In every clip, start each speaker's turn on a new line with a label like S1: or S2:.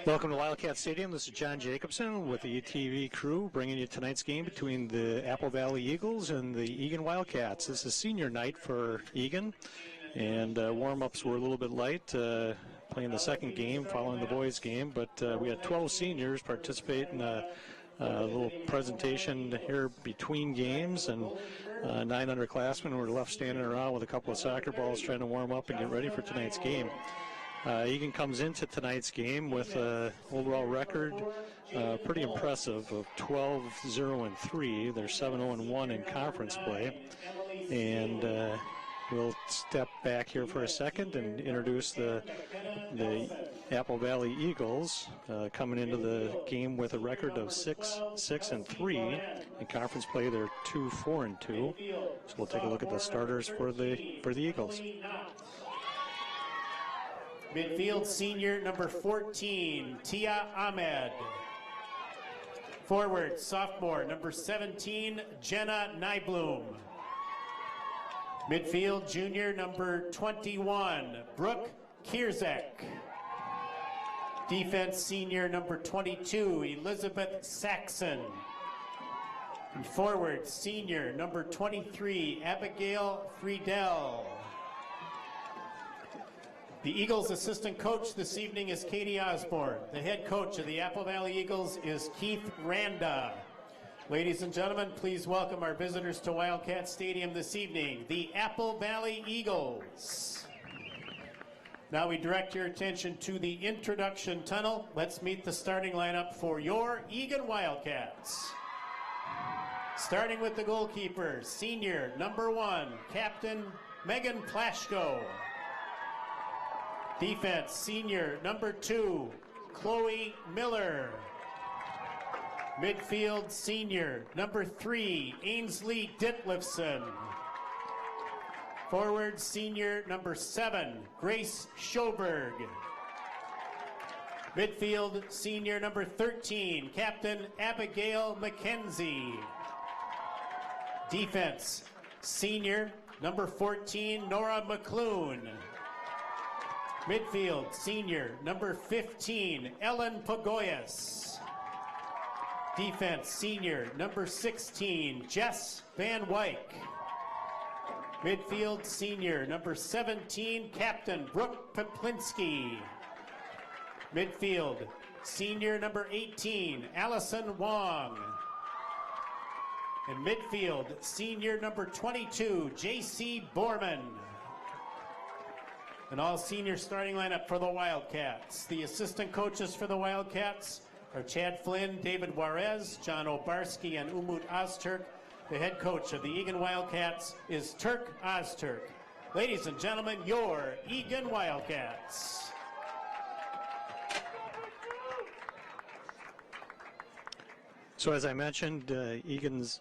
S1: Welcome to Wildcat Stadium. This is John Jacobson with the UTV crew bringing you tonight's game between the Apple Valley Eagles and the Eagan Wildcats. This is senior night for Eagan, and warm-ups were a little bit light, playing the second game following the boys' game, but we had 12 seniors participate in a little presentation here between games, and 9 underclassmen were left standing around with a couple of soccer balls trying to warm up and get ready for tonight's game. Eagan comes into tonight's game with an overall record pretty impressive of 12-0-3. They're 7-0-1 in conference play. And we'll step back here for a second and introduce the Apple Valley Eagles coming into the game with a record of 6-3. In conference play, they're 2-4-2. So we'll take a look at the starters for the Eagles.
S2: Midfield senior number 14, Tia Ahmed. Forward sophomore number 17, Jenna Nyblum. Midfield junior number 21, Brooke Kierzek. Defense senior number 22, Elizabeth Saxon. And forward senior number 23, Abigail Friedel. The Eagles' assistant coach this evening is Katie Osborne. The head coach of the Apple Valley Eagles is Keith Randa. Ladies and gentlemen, please welcome our visitors to Wildcat Stadium this evening, the Apple Valley Eagles. Now we direct your attention to the introduction tunnel. Let's meet the starting lineup for your Eagan Wildcats. Starting with the goalkeeper, senior number 1, Captain Megan Plashko. Defense, senior number 2, Chloe Miller. Midfield, senior number 3, Ainsley Ditlifson. Forward, senior number 7, Grace Schoberg. Midfield, senior number 13, Captain Abigail McKenzie. Defense, senior number 14, Nora McClune. Midfield, senior number 15, Ellen Pagoyas. Defense, senior number 16, Jess Van Wyk. Midfield, senior number 17, Captain Brooke Poplinski. Midfield, senior number 18, Allison Wong. And midfield, senior number 22, J.C. Borman. An all-senior starting lineup for the Wildcats. The assistant coaches for the Wildcats are Chad Flynn, David Juarez, John Obarski, and Umut Ozturk. The head coach of the Eagan Wildcats is Turk Ozturk. Ladies and gentlemen, your Eagan Wildcats.
S1: So as I mentioned, Eagan's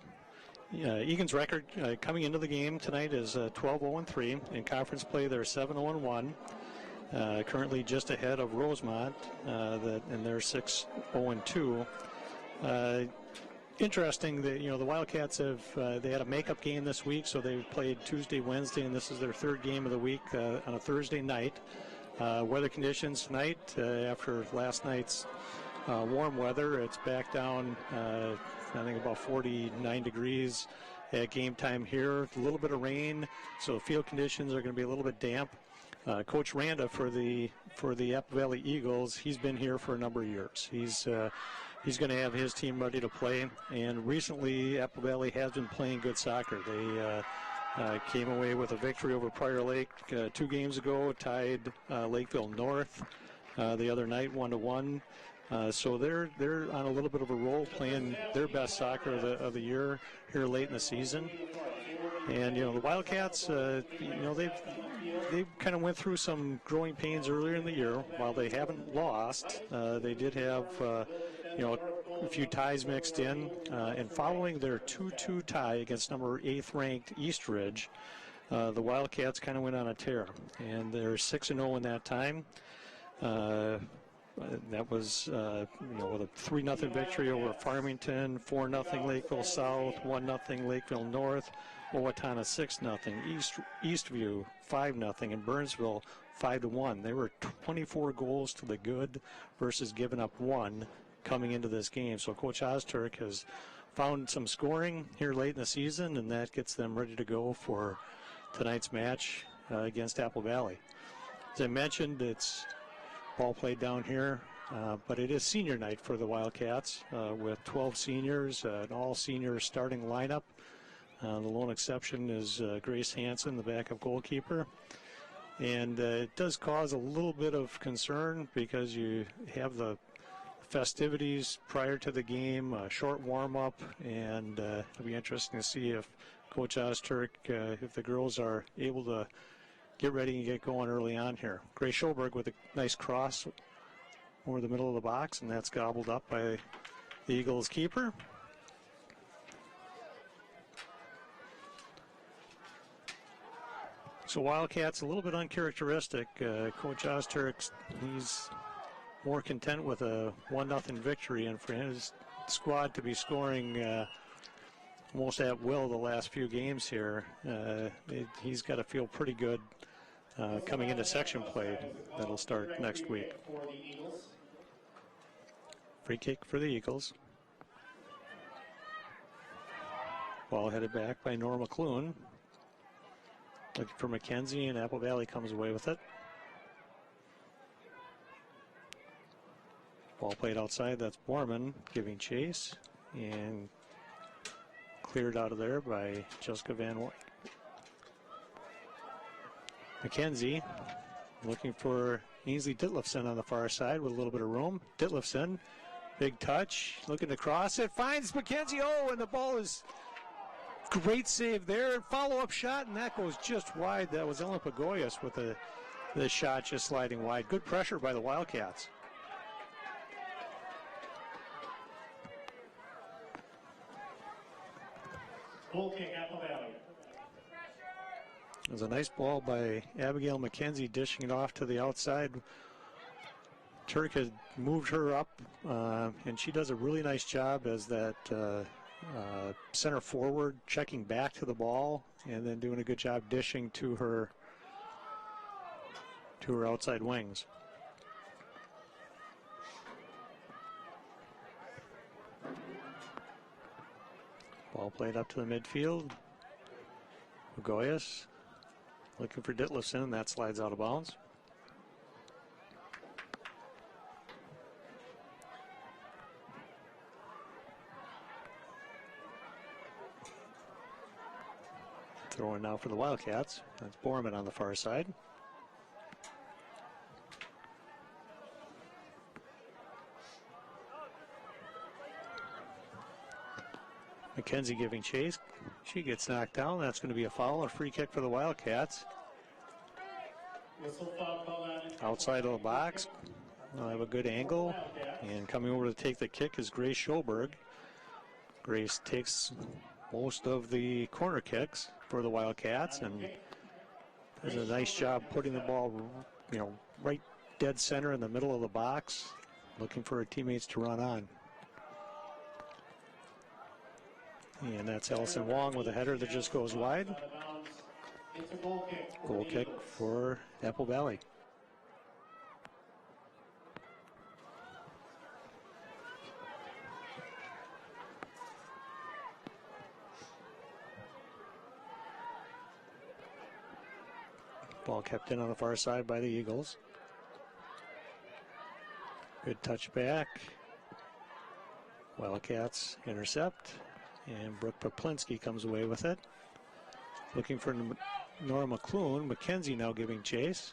S1: record coming into the game tonight is 12-0-3. In conference play, they're 7-0-1. Currently just ahead of Rosemont, and they're 6-0-2. Interesting that the Wildcats they had a makeup game this week, so they played Tuesday, Wednesday, and this is their third game of the week on a Thursday night. Weather conditions tonight after last night's warm weather, it's back down. I think about 49 degrees at game time here. A little bit of rain, so field conditions are going to be a little bit damp. Coach Randa for the Apple Valley Eagles, he's been here for a number of years. He's going to have his team ready to play, and recently Apple Valley has been playing good soccer. They came away with a victory over Prior Lake 2 games ago, tied Lakeville North the other night 1-1. So they're on a little bit of a roll, playing their best soccer of the year here late in the season. And the Wildcats, they've kind of went through some growing pains earlier in the year. While they haven't lost, they did have a few ties mixed in. And following their 2-2 tie against number 8th ranked Eastridge, the Wildcats kind of went on a tear, and they're 6-0 in that time. That was, with a 3-0 victory over Farmington, 4-0 Lakeville South, 1-0 Lakeville North, Owatonna 6-0, Eastview 5-0, and Burnsville 5-1. They were 24 goals to the good versus giving up 1 coming into this game. So Coach Ozturk has found some scoring here late in the season, and that gets them ready to go for tonight's match against Apple Valley. As I mentioned, it's ball played down here, but it is senior night for the Wildcats with 12 seniors, an all-senior starting lineup. The lone exception is Grace Hansen, the backup goalkeeper. And it does cause a little bit of concern because you have the festivities prior to the game, a short warm-up, and it'll be interesting to see if Coach Ozturk, if the girls are able to get ready and get going early on here. Grace Schoberg with a nice cross over the middle of the box, and that's gobbled up by the Eagles keeper. So Wildcats a little bit uncharacteristic. Coach Ozturk, he's more content with a 1-0 victory, and for his squad to be scoring almost at will the last few games here, he's got to feel pretty good coming into section play that'll start next week. Free kick for the Eagles. Ball headed back by Norma Clune. Looking for McKenzie, and Apple Valley comes away with it. Ball played outside, that's Borman giving chase, and cleared out of there by Jessica Van Wyk. McKenzie looking for Ainsley Ditlefson on the far side with a little bit of room. Ditlefson, big touch, looking to cross it, finds McKenzie, and the ball is great save there. Follow-up shot, and that goes just wide. That was Ellen Pagoyas with the shot just sliding wide. Good pressure by the Wildcats.
S2: Goal kick, Apple Valley.
S1: It was a nice ball by Abigail McKenzie, dishing it off to the outside. Turk had moved her up, and she does a really nice job as that center forward, checking back to the ball, and then doing a good job dishing to her outside wings. Ball played up to the midfield. Goyas looking for Ditlefson, and that slides out of bounds. Throwing now for the Wildcats. That's Borman on the far side. McKenzie giving chase. She gets knocked down. That's going to be a foul, a free kick for the Wildcats. Outside of the box. They'll have a good angle. And coming over to take the kick is Grace Schoberg. Grace takes most of the corner kicks for the Wildcats and does a nice job putting the ball, right dead center in the middle of the box, looking for her teammates to run on. And that's Ellison Wong with a header that just goes wide. Goal kick for Apple Valley. Ball kept in on the far side by the Eagles. Good touch back. Wildcats intercept. And Brooke Poplinski comes away with it. Looking for Norma Clune. McKenzie now giving chase.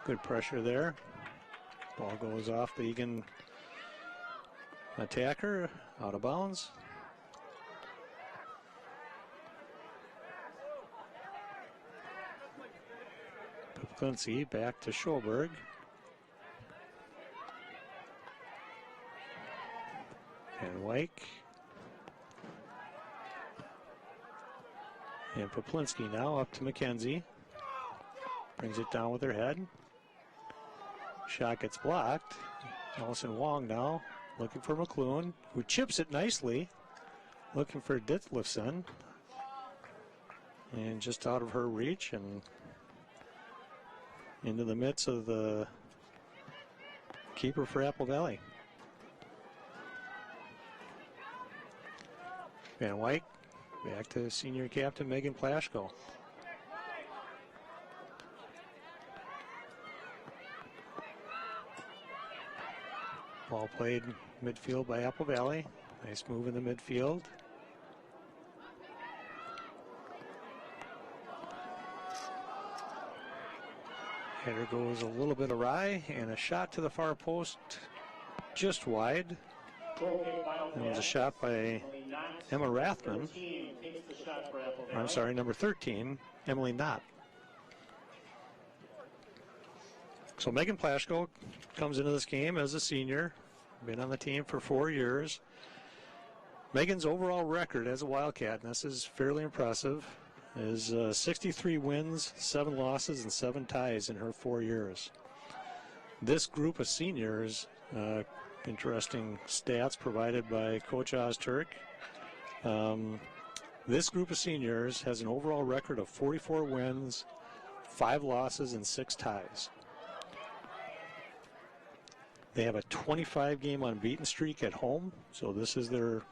S1: Good pressure there. Ball goes off the Eagan attacker. Out of bounds. Poplinski back to Schoberg. And Wake. And Poplinski now up to McKenzie. Brings it down with her head. Shot gets blocked. Allison Wong now looking for McClune, who chips it nicely. Looking for Ditlefson. and just out of her reach and into the midst of the keeper for Apple Valley. Van Wyk back to senior captain Megan Plaschko. Ball played midfield by Apple Valley. Nice move in the midfield. Header goes a little bit awry, and a shot to the far post, just wide. It was a shot by Emma Rathman. I'm sorry, number 13, Emily Knott. So Megan Plaschko comes into this game as a senior, been on the team for 4 years. Megan's overall record as a Wildcat, and this is fairly impressive, is 63 wins, 7 losses, and 7 ties in her 4 years. This group of seniors, interesting stats provided by Coach Ozturk. This group of seniors has an overall record of 44 wins, 5 losses, and 6 ties. They have a 25-game unbeaten streak at home, so this is their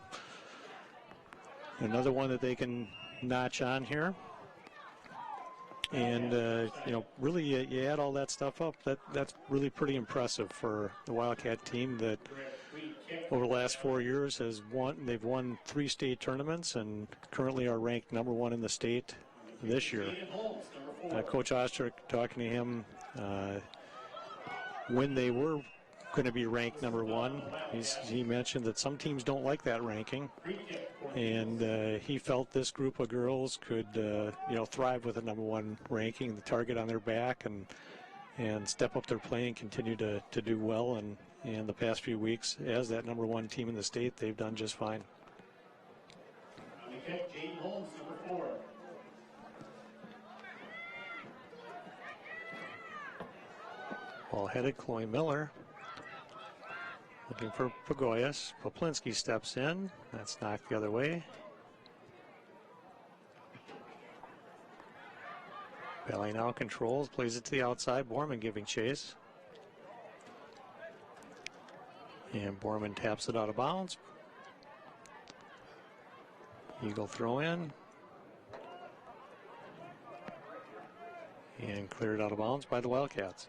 S1: another one that they can notch on here. And really, you add all that stuff up. That's really pretty impressive for the Wildcat team that over the last 4 years they've won 3 state tournaments and currently are ranked number 1 in the state this year. Coach Osterk, talking to him when they were going to be ranked number 1, he mentioned that some teams don't like that ranking, and he felt this group of girls could thrive with a number 1 ranking, the target on their back, and step up their play and continue to do well. And in the past few weeks, as that number 1 team in the state, they've done just fine.
S2: Jaden Holmes, number 4.
S1: Ball headed, Chloe Miller. Looking for Pagoyas. Poplinski steps in. That's knocked the other way. Valley now controls, plays it to the outside. Borman giving chase. And Borman taps it out of bounds. Eagle throw in. And cleared out of bounds by the Wildcats.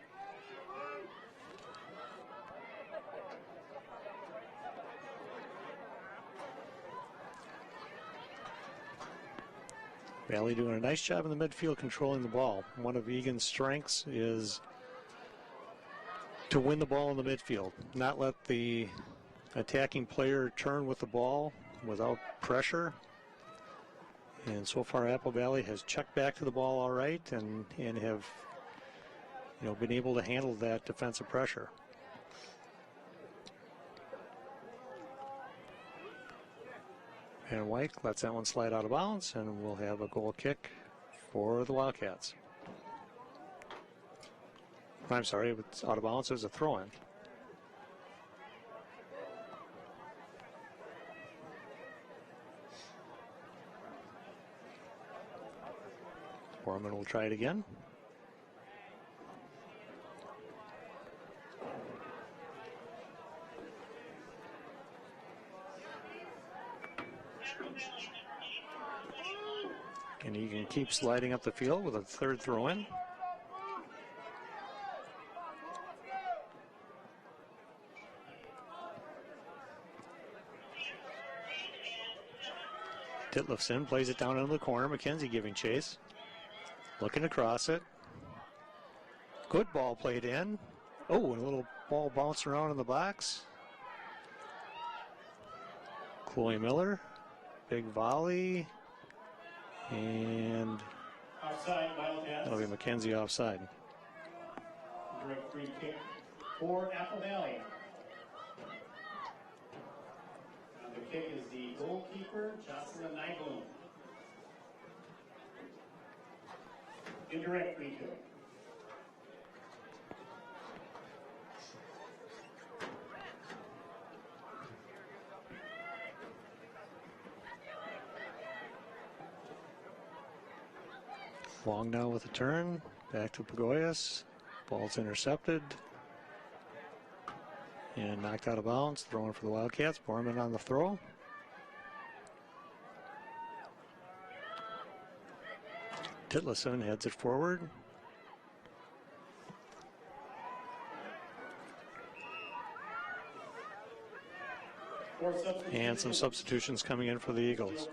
S1: Valley doing a nice job in the midfield controlling the ball. One of Eagan's strengths is to win the ball in the midfield, not let the attacking player turn with the ball without pressure. And so far Apple Valley has checked back to the ball all right and have been able to handle that defensive pressure. And White lets that one slide out of bounds, and we'll have a goal kick for the Wildcats. I'm sorry, it's out of bounds. It was a throw-in. Borman will try it again. And Eagan keeps sliding up the field with a third throw-in. Ditlefson plays it down into the corner. McKenzie giving chase. Looking to cross it. Good ball played in. Oh, and a little ball bounced around in the box. Chloe Miller. Big volley. And
S2: Offside, Wildcats.
S1: that'll be McKenzie offside.
S2: Direct free kick for Apple Valley. And the kick is the goalkeeper, Jocelyn Nyblom. Indirect free kick.
S1: Long now with a turn. Back to Pagoyas. Ball's intercepted. And knocked out of bounds. Throwing for the Wildcats. Borman on the throw. Titleson heads it forward. And some substitutions coming in for the Eagles.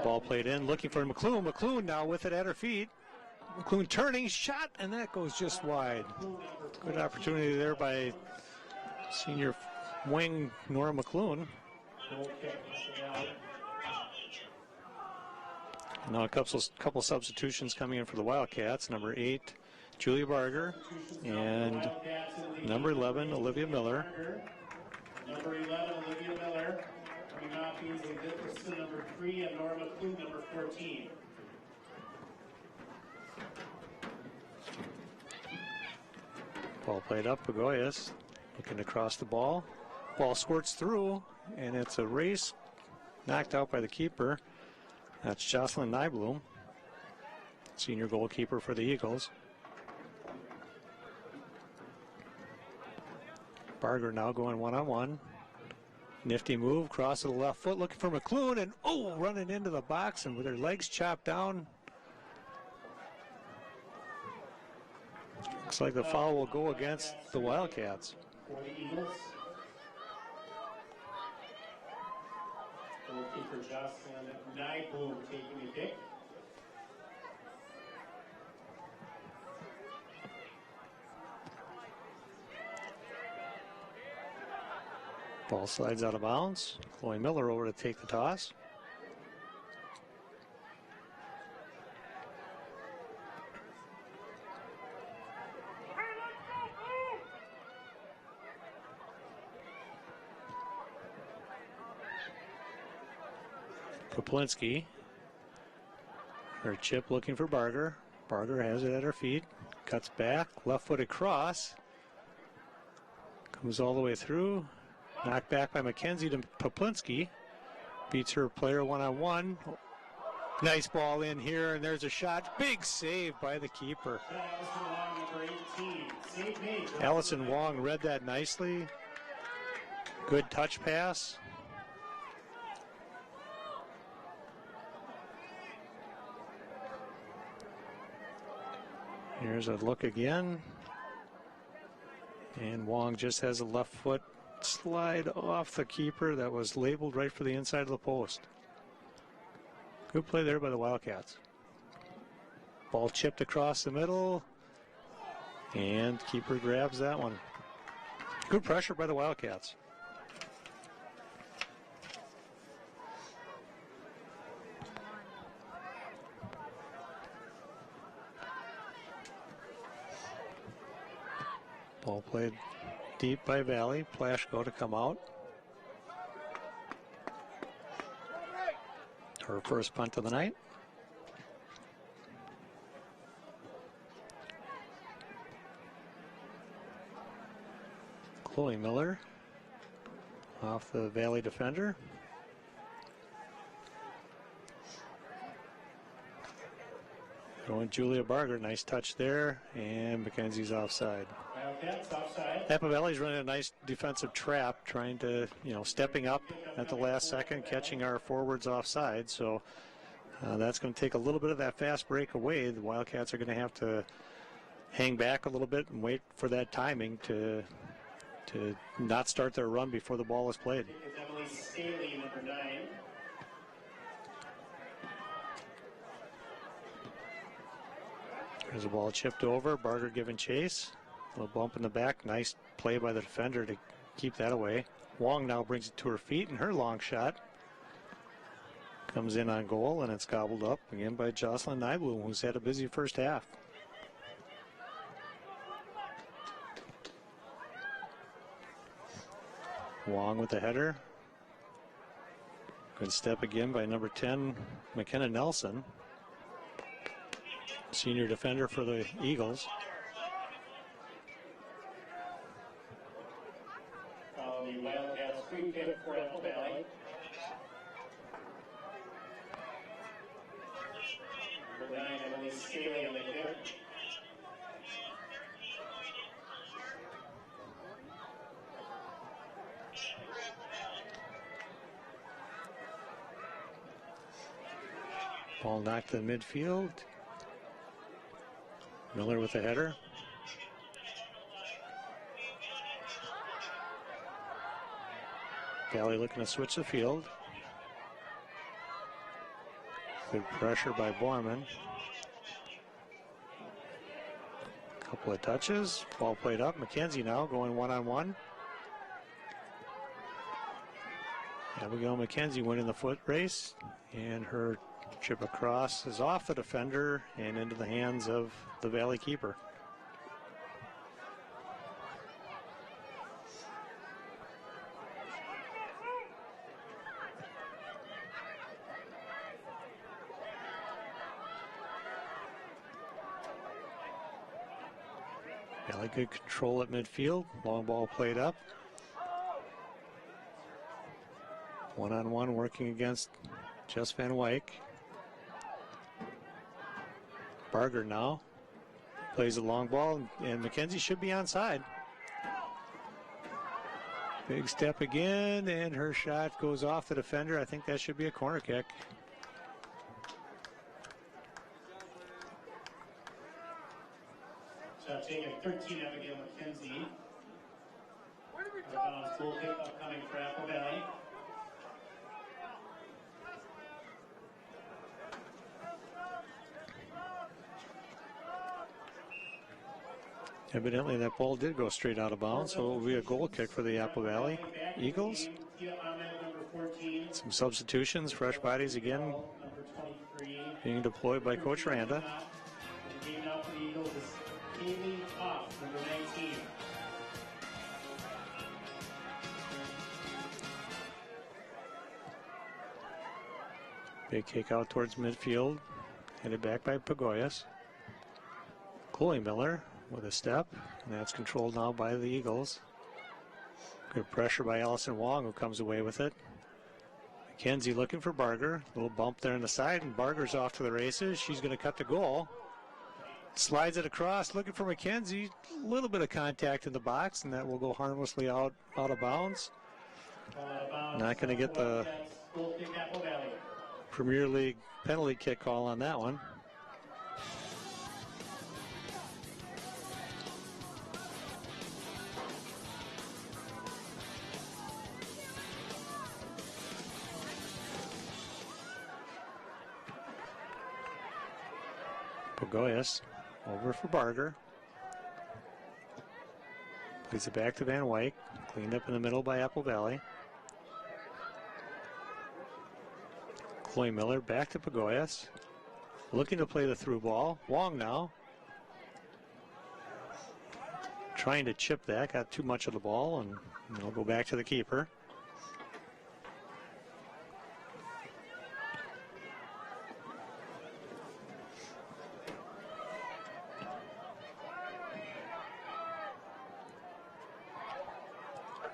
S1: Ball played in, looking for McClune. McClune now with it at her feet. McClune turning, shot, and that goes just wide. Good opportunity there by senior wing Nora McClune. Now a couple substitutions coming in for the Wildcats. Number 8, Julia Barger, and number 11, Olivia Miller.
S2: Number 11, Olivia Miller. Coming off using Dickerson, number 3, and Nora McClune, number 14.
S1: Ball played up, Pagoyas looking across the ball. Ball squirts through, and it's a race knocked out by the keeper. That's Jocelyn Nybloom, senior goalkeeper for the Eagles. Barger now going one-on-one. Nifty move, cross to the left foot, looking for McClune, and running into the box, and with her legs chopped down. Looks like the foul will go against the Wildcats.
S2: For the Eagles. Goalkeeper Jocelyn Nybloom taking a kick.
S1: Ball slides out of bounds. Chloe Miller over to take the toss. Koplinski. Her chip looking for Barger. Barger has it at her feet. Cuts back. Left-footed cross. Comes all the way through. Knocked back by McKenzie to Poplinski. Beats her player one-on-one. Nice ball in here, and there's a shot. Big save by the keeper. Allison Wong read that nicely. Good touch pass. Here's a look again. And Wong just has a left foot slide off the keeper that was labeled right for the inside of the post. Good play there by the Wildcats. Ball chipped across the middle, and keeper grabs that one. Good pressure by the Wildcats. Ball played deep by Valley. Plashko to come out. Her first punt of the night. Chloe Miller off the Valley defender. Going Julia Barger, nice touch there, and McKenzie's offside. Napa Valley's running a nice defensive trap, trying to, stepping up at the last second, catching our forwards offside. So that's going to take a little bit of that fast break away. The Wildcats are going to have to hang back a little bit and wait for that timing to not start their run before the ball is played.
S2: Emily Staley, number 9.
S1: There's a ball chipped over. Barger giving chase. A little bump in the back. Nice play by the defender to keep that away. Wong now brings it to her feet, and her long shot comes in on goal, and it's gobbled up again by Jocelyn Nybloom, who's had a busy first half. Wong with the header. Good step again by number 10, McKenna Nelson. Senior defender for the Eagles.
S2: The Wildcats free kick for Apple Valley. Number 9, Emily Staley on the kick.
S1: Ball knocked to the midfield. Miller with the header. Valley looking to switch the field. Good pressure by Borman. Couple of touches. Ball played up. McKenzie now going one-on-one. Abigail McKenzie winning the foot race. And her chip across is off the defender and into the hands of the Valley keeper. Valley good control at midfield. Long ball played up. One-on-one working against Jess Van Wyk. Barger now plays a long ball, and McKenzie should be onside. Big step again, and her shot goes off the defender. I think that should be a corner kick.
S2: Shot taken 13, Abigail McKenzie. Goal kick upcoming for Apple Valley.
S1: Evidently that ball did go straight out of bounds, so it will be a goal kick for the Apple Valley Eagles. Some substitutions, fresh bodies again being deployed by Coach Randa.
S2: The game now for the Eagles is Kaylee Hoff, number 19.
S1: Big kick out towards midfield, headed back by Pagoyas. Chloe Miller with a step, and that's controlled now by the Eagles. Good pressure by Allison Wong, who comes away with it. McKenzie looking for Barger. Little bump there on the side, and Barger's off to the races. She's going to cut the goal. Slides it across, looking for McKenzie. A little bit of contact in the box, and that will go harmlessly out of bounds. Not going to get the Premier League penalty kick call on that one. Pagoyas over for Barger. Plays it back to Van Wyk. Cleaned up in the middle by Apple Valley. Chloe Miller back to Pagoyas. Looking to play the through ball. Wong now. Trying to chip that. Got too much of the ball, and it'll go back to the keeper.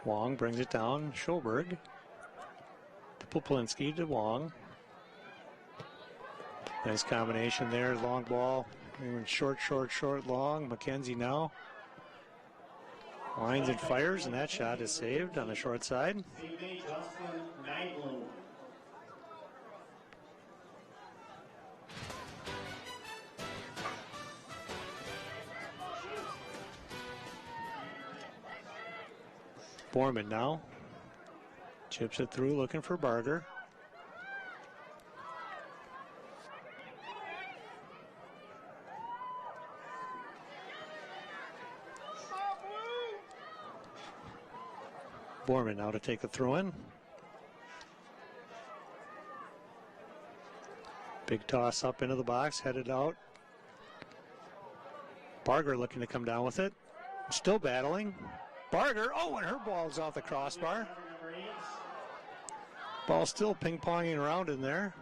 S1: Wong brings it down. Schoberg to Poplinski to Wong. Nice combination there. Long ball. Short, long. McKenzie now. Lines and fires, and that shot is saved on the short side. Borman now. Chips it through, looking for Barger. Borman now to take the throw in. Big toss up into the box, headed out. Barger looking to come down with it. Still battling. Barger, oh, and her ball's off the crossbar. Ball still ping-ponging around in there.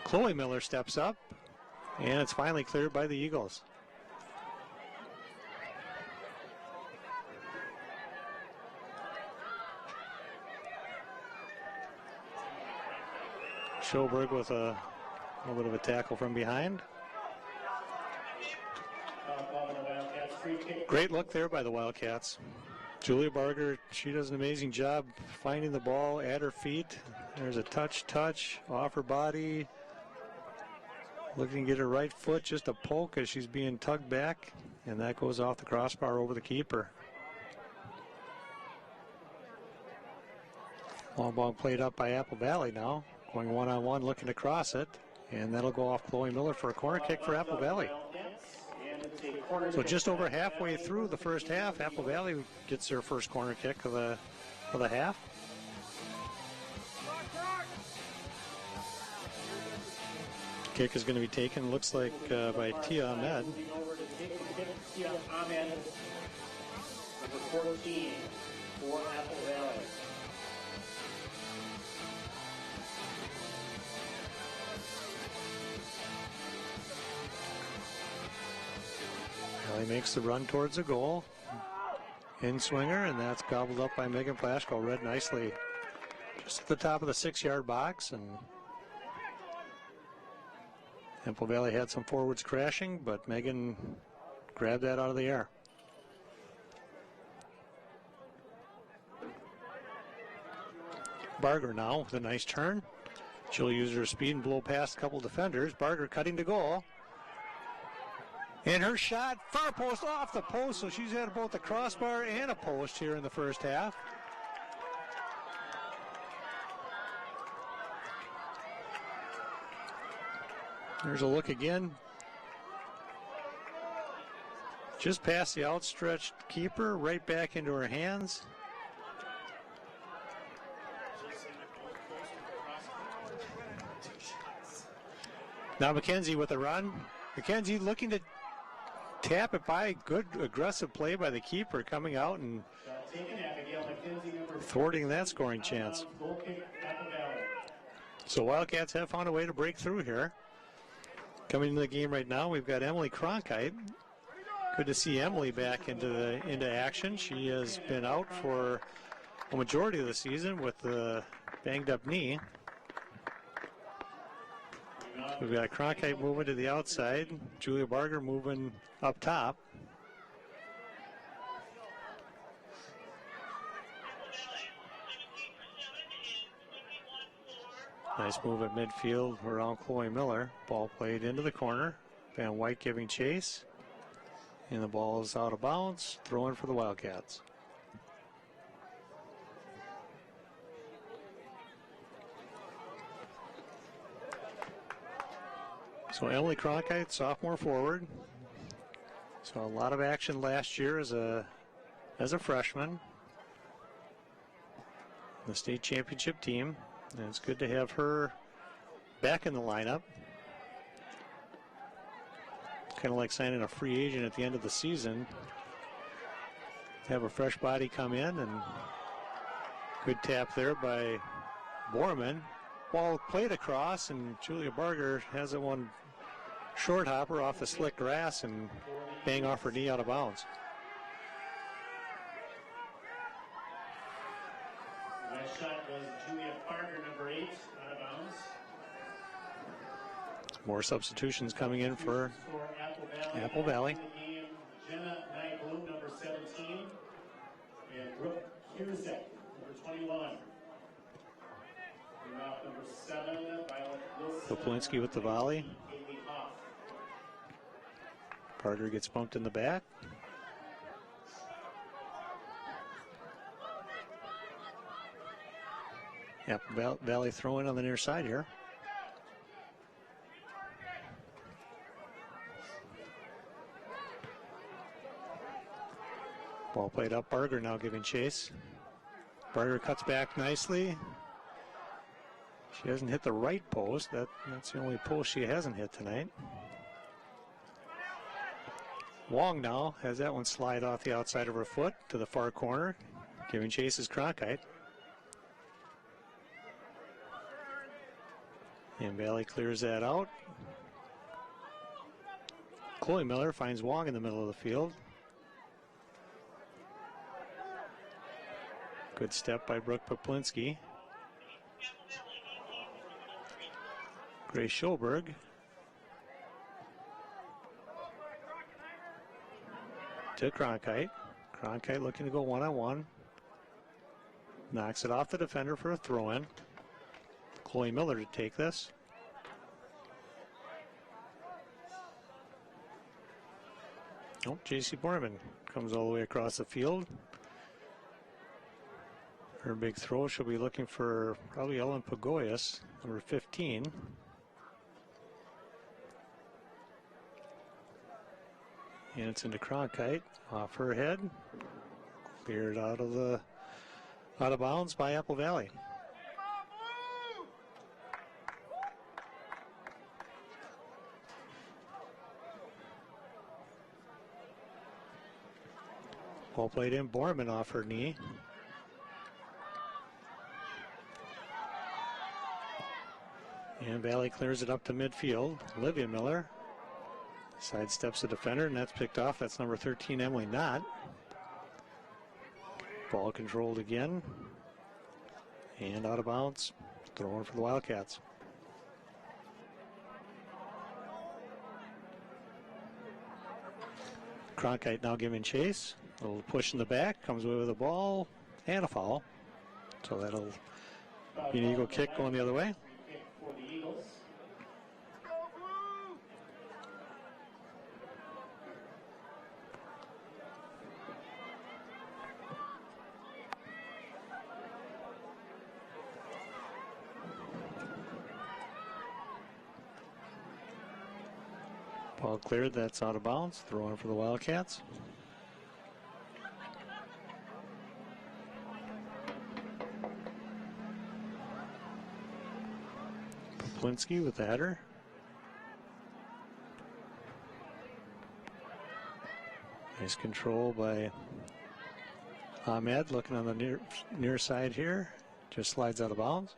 S1: Chloe Miller steps up, and it's finally cleared by the Eagles. Schoberg with a little bit of a tackle from behind. Great look there by the Wildcats. Julia Barger, she does an amazing job finding the ball at her feet. There's a touch, off her body. Looking to get her right foot, just a poke as she's being tugged back, and that goes off the crossbar over the keeper. Long ball played up by Apple Valley now, going one-on-one, looking to cross it, and that'll go off Chloe Miller for a corner kick for Apple Valley. So just over halfway through the first half, Apple Valley gets their first corner kick of the half. Kick is going to be taken, looks like, by Tia Ahmed.
S2: Tia Ahmed, number 14 for Apple Valley.
S1: Valley makes the run towards the goal. In swinger, and that's gobbled up by Megan Plaschko. Read nicely just at the top of the 6-yard box, and Apple Valley had some forwards crashing, but Megan grabbed that out of the air. Barger now with a nice turn. She'll use her speed and blow past a couple defenders. Barger cutting to goal. And her shot, far post, off the post, so she's had both a crossbar and a post here in the first half. There's a look again. Just past the outstretched keeper, right back into her hands. Now McKenzie with a run. McKenzie looking to tap it by. Good aggressive play by the keeper, coming out and thwarting that scoring chance. So Wildcats have found a way to break through here. Coming into the game right now, we've got Emily Cronkite. Good to see Emily back into action. She has been out for a majority of the season with the banged up knee. We've got Cronkite moving to the outside. Julia Barger moving up top. Nice move at midfield around Chloe Miller. Ball played into the corner. Van White giving chase. And the ball is out of bounds. Throw in for the Wildcats. So Emily Cronkite, sophomore forward. So a lot of action last year as a freshman. The state championship team. And it's good to have her back in the lineup. Kind of like signing a free agent at the end of the season. Have a fresh body come in, and good tap there by Borman. Ball played across, and Julia Barger has it one short hopper off the slick grass and bang off her knee out of bounds.
S2: That shot was Julia Barger, number 8, out of bounds.
S1: More substitutions coming in for Apple Valley.
S2: Jenna Nyblum, number 17, and Brooke Cusack, number 21. Number 7, Violet Wilson.
S1: Poplinski with the volley. Barger gets bumped in the back. Apple Valley throwing on the near side here. Ball played up. Barger now giving chase. Barger cuts back nicely. She hasn't hit the right post. That's the only post she hasn't hit tonight. Wong now has that one slide off the outside of her foot to the far corner. Giving chase is Cronkite. And Valley clears that out. Chloe Miller finds Wong in the middle of the field. Good step by Brooke Poplinski. Grace Schoberg. To Cronkite. Cronkite looking to go one-on-one. Knocks it off the defender for a throw-in. Chloe Miller to take this. Oh, J.C. Borman comes all the way across the field. Her big throw, she'll be looking for probably Ellen Pagoyas, number 15. And it's into Cronkite, off her head. Cleared out of bounds by Apple Valley. Ball played in, Borman off her knee. And Valley clears it up to midfield. Olivia Miller sidesteps the defender, and that's picked off. That's number 13, Emily Knott. Ball controlled again. And out of bounds. Throwing for the Wildcats. Cronkite now giving chase. A little push in the back. Comes away with a ball and a foul. So that'll be an Eagle kick going the other way. Ball cleared, that's out of bounds. Throwing for the Wildcats. Poplinski with the header. Nice control by Ahmed, looking on the near side here. Just slides out of bounds.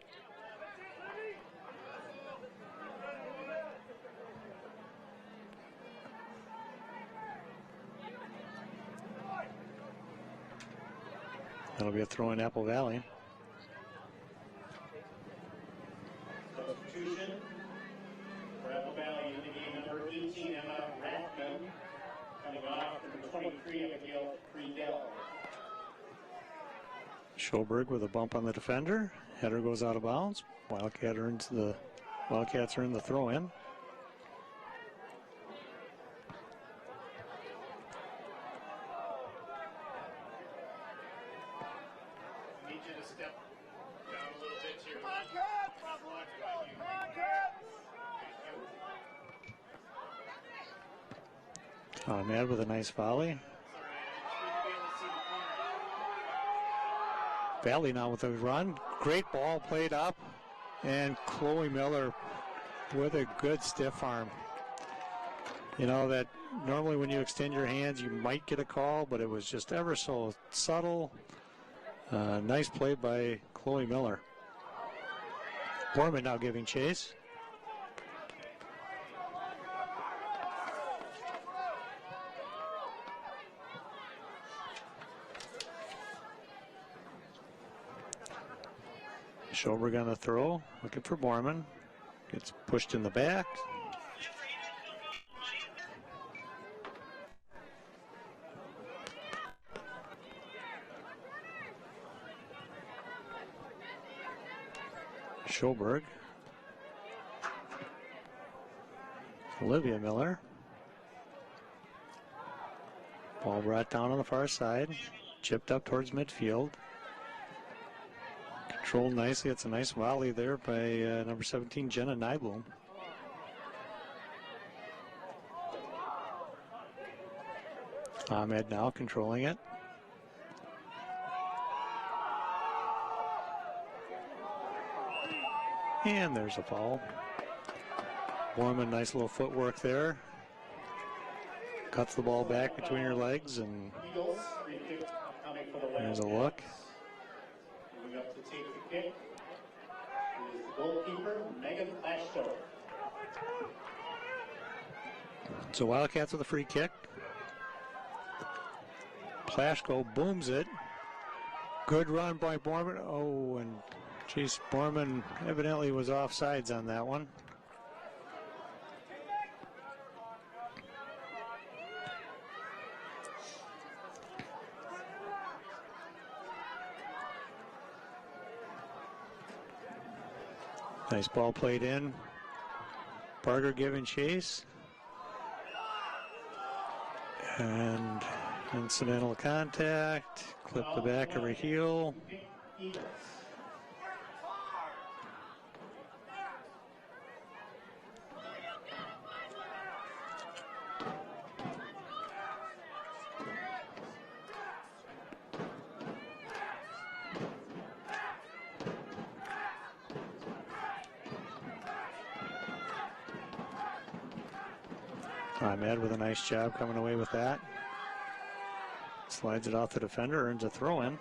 S1: That'll be a throw in Apple Valley.
S2: Substitution for Apple Valley in the game, number 18, Emma Rathman, coming off number 23, Abigail Friedel.
S1: Schoberg with a bump on the defender. Header goes out of bounds. Wildcats earn the throw in. Ahmed with a nice volley. Valley now with a run. Great ball played up. And Chloe Miller with a good stiff arm. You know that normally when you extend your hands you might get a call, but it was just ever so subtle. Nice play by Chloe Miller. Borman now giving chase. Schoberg on the throw, looking for Borman. Gets pushed in the back. Schoberg. Olivia Miller. Ball brought down on the far side. Chipped up towards midfield. Controlled nicely. It's a nice volley there by number 17, Jenna Nyblom. Ahmed now controlling it. And there's a foul. Borman, nice little footwork there. Cuts the ball back between her legs, and there's a look.
S2: Moving up to take the kick is the Goalkeeper, Megan Ashton.
S1: So Wildcats with a free kick. Plashko booms it. Good run by Borman. Oh, and geez, Borman evidently was offsides on that one. Nice ball played in. Barger giving chase. And incidental contact. Clip the back of her heel. Ahmed with a nice job coming away with that. Slides it off the defender, earns a throw-in.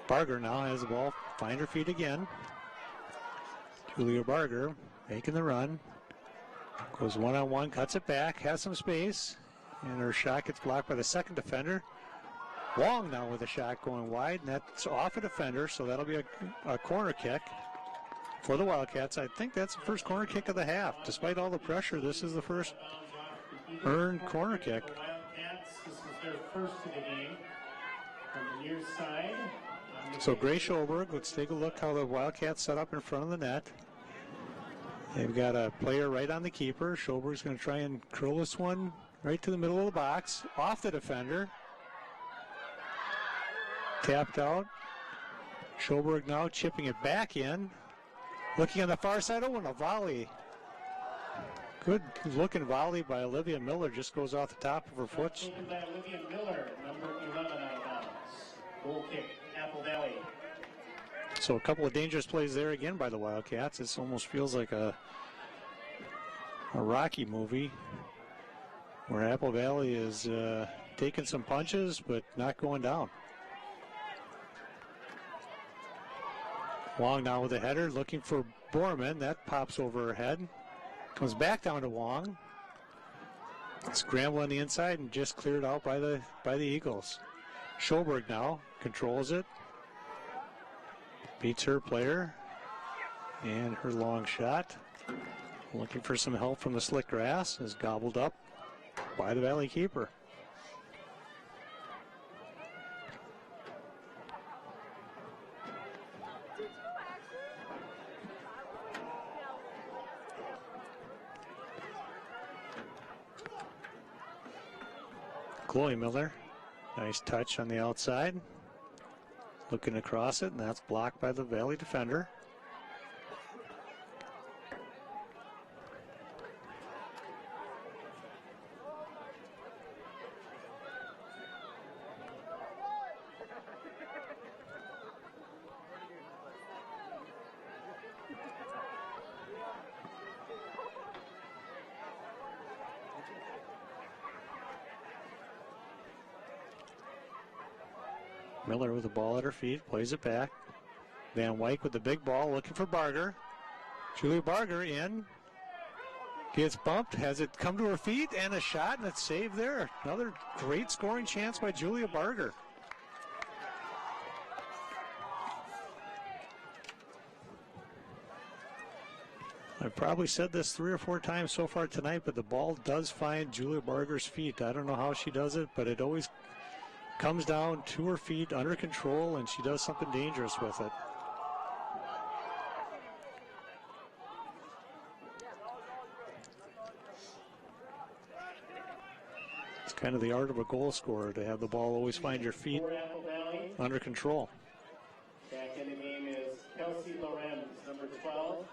S1: Barger now has the ball, find her feet again. Julia Barger making the run. Goes one-on-one, cuts it back, has some space. And her shot gets blocked by the second defender. Wong now with a shot going wide, and that's off a defender, so that'll be a corner kick for the Wildcats. I think that's the first corner kick of the half. Despite all the pressure, this is the first earned corner kick.
S2: This is their first of the game from the near side.
S1: So Gray Schoberg, let's take a look how the Wildcats set up in front of the net. They've got a player right on the keeper. Schoberg's going to try and curl this one right to the middle of the box, off the defender. Tapped out. Schoberg now chipping it back in. Looking on the far side. Oh, and a volley. Good looking volley by Olivia Miller. Just goes off the top of her foot.
S2: Taken by Olivia Miller, number 11 out of bounds. Goal kick, Apple Valley.
S1: So a couple of dangerous plays there again by the Wildcats. This almost feels like a Rocky movie where Apple Valley is taking some punches but not going down. Wong now with a header, looking for Borman. That pops over her head. Comes back down to Wong. Scramble on the inside and just cleared out by the Eagles. Schoberg now controls it. Beats her player. And her long shot. Looking for some help from the slick grass. Is gobbled up by the Valley keeper. Chloe Miller, nice touch on the outside. Looking across it, and that's blocked by the Valley defender. Miller with the ball at her feet, plays it back. Van Wyk with the big ball, looking for Barger. Julia Barger in. Gets bumped, has it come to her feet, and a shot, and it's saved there. Another great scoring chance by Julia Barger. I've probably said this 3 or 4 times so far tonight, but the ball does find Julia Barger's feet. I don't know how she does it, but it always comes down to her feet under control, and she does something dangerous with it. It's kind of the art of a goal scorer, to have the ball always find your feet under control.
S2: Back in the game is Kelsey Lorenz, number 12.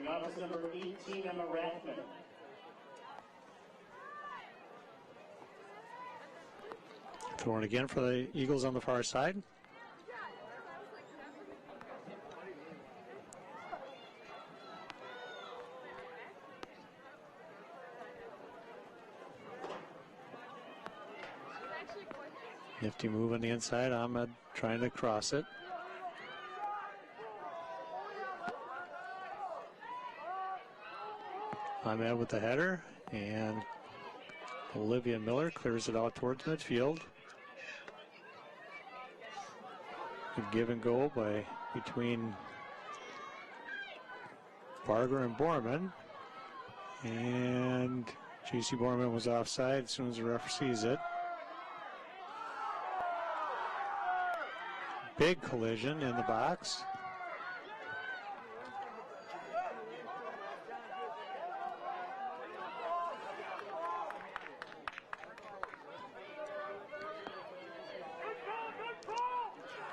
S2: Novice number 18, Emma Rathman.
S1: Throwing again for the Eagles on the far side. Nifty move on the inside. Ahmed trying to cross it. Ahmed with the header, and Olivia Miller clears it out towards midfield. Good give and go between Barger and Borman. And J.C. Borman was offside as soon as the ref sees it. Big collision in the box.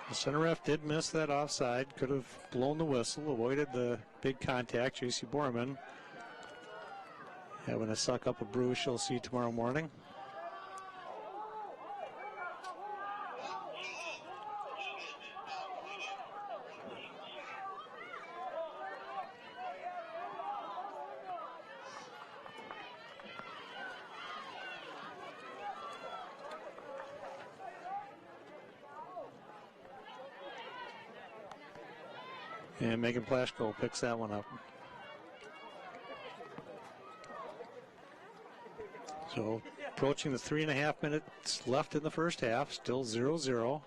S1: The center ref did miss that offside. Could have blown the whistle, avoided the big contact. J.C. Borman having to suck up a bruise she'll see tomorrow morning. And Megan Plashko picks that one up. So approaching the 3.5 minutes left in the first half, still 0-0.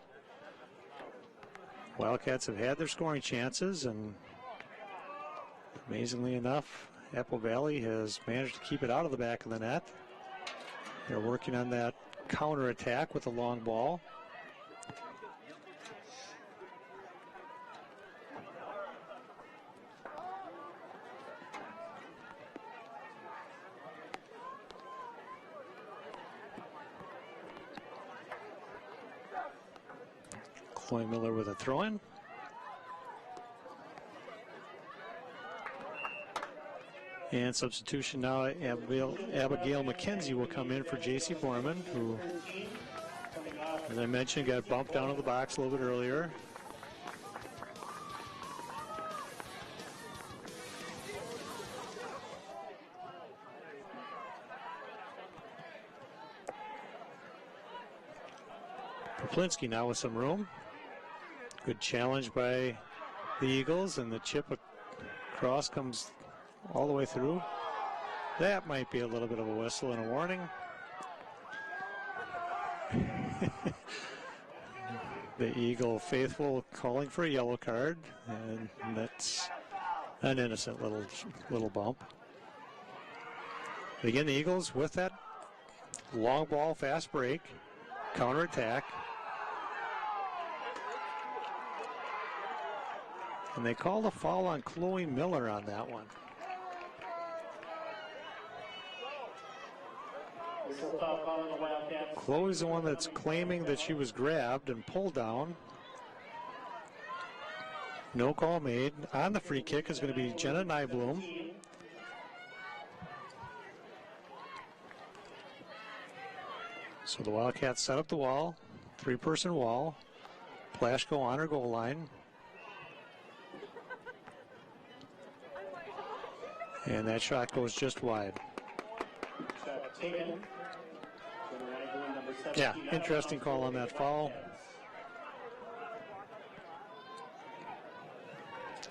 S1: Wildcats have had their scoring chances, and amazingly enough, Apple Valley has managed to keep it out of the back of the net. They're working on that counter attack with the long ball. Chloe Miller with a throw-in. And substitution now, Abigail McKenzie will come in for J.C. Borman, who, as I mentioned, got bumped down to the box a little bit earlier. Poplinski now with some room. Good challenge by the Eagles, and the chip across comes all the way through. That might be a little bit of a whistle and a warning. The Eagle faithful calling for a yellow card, and that's an innocent little bump. Again, the Eagles with that long ball, fast break, counter attack. And they called a foul on Chloe Miller on that one. Chloe's the one that's claiming that she was grabbed and pulled down. No call made. On the free kick is going to be Jenna Nybloom. So the Wildcats set up the wall, 3-person wall. Plashko on her goal line. And that shot goes just wide. Yeah, interesting call on that foul.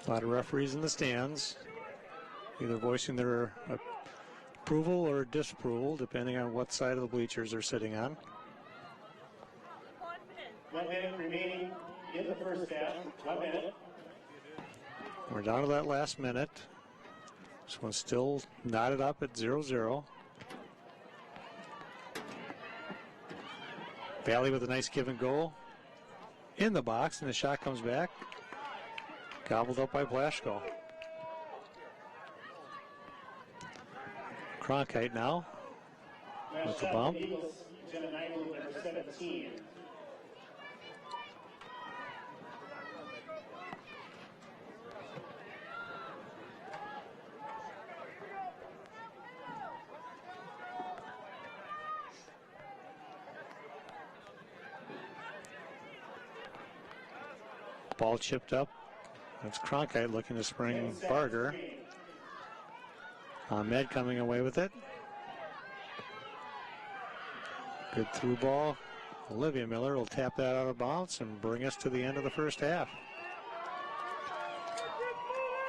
S1: A lot of referees in the stands, either voicing their approval or disapproval, depending on what side of the bleachers they're sitting on.
S2: 1 minute remaining in the first half. 1 minute.
S1: We're down to that last minute. This one's still knotted up at 0-0. Valley with a nice give and go in the box, and the shot comes back. Gobbled up by Plashko. Cronkite now with the bump. Ball chipped up. That's Cronkite looking to spring Barger. Ahmed coming away with it. Good through ball Olivia Miller will tap that out of bounds and bring us to the end of the first half.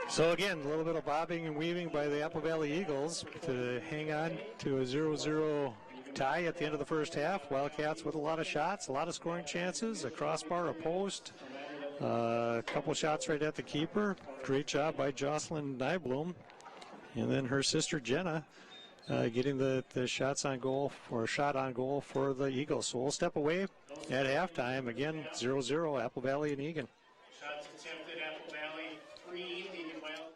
S1: So again, a little bit of bobbing and weaving by the Apple Valley Eagles to hang on to a 0-0 tie at the end of the first half. Wildcats with a lot of shots, a lot of scoring chances, a crossbar, a post, a couple shots right at the keeper. Great job by Jocelyn Nybloom. And then her sister Jenna getting the shots on goal, or shot on goal for the Eagles. So we'll step away at halftime. Again, 0-0, Apple Valley and Eagan.
S2: Shots attempted, Apple Valley 3, Eagan Wildcats.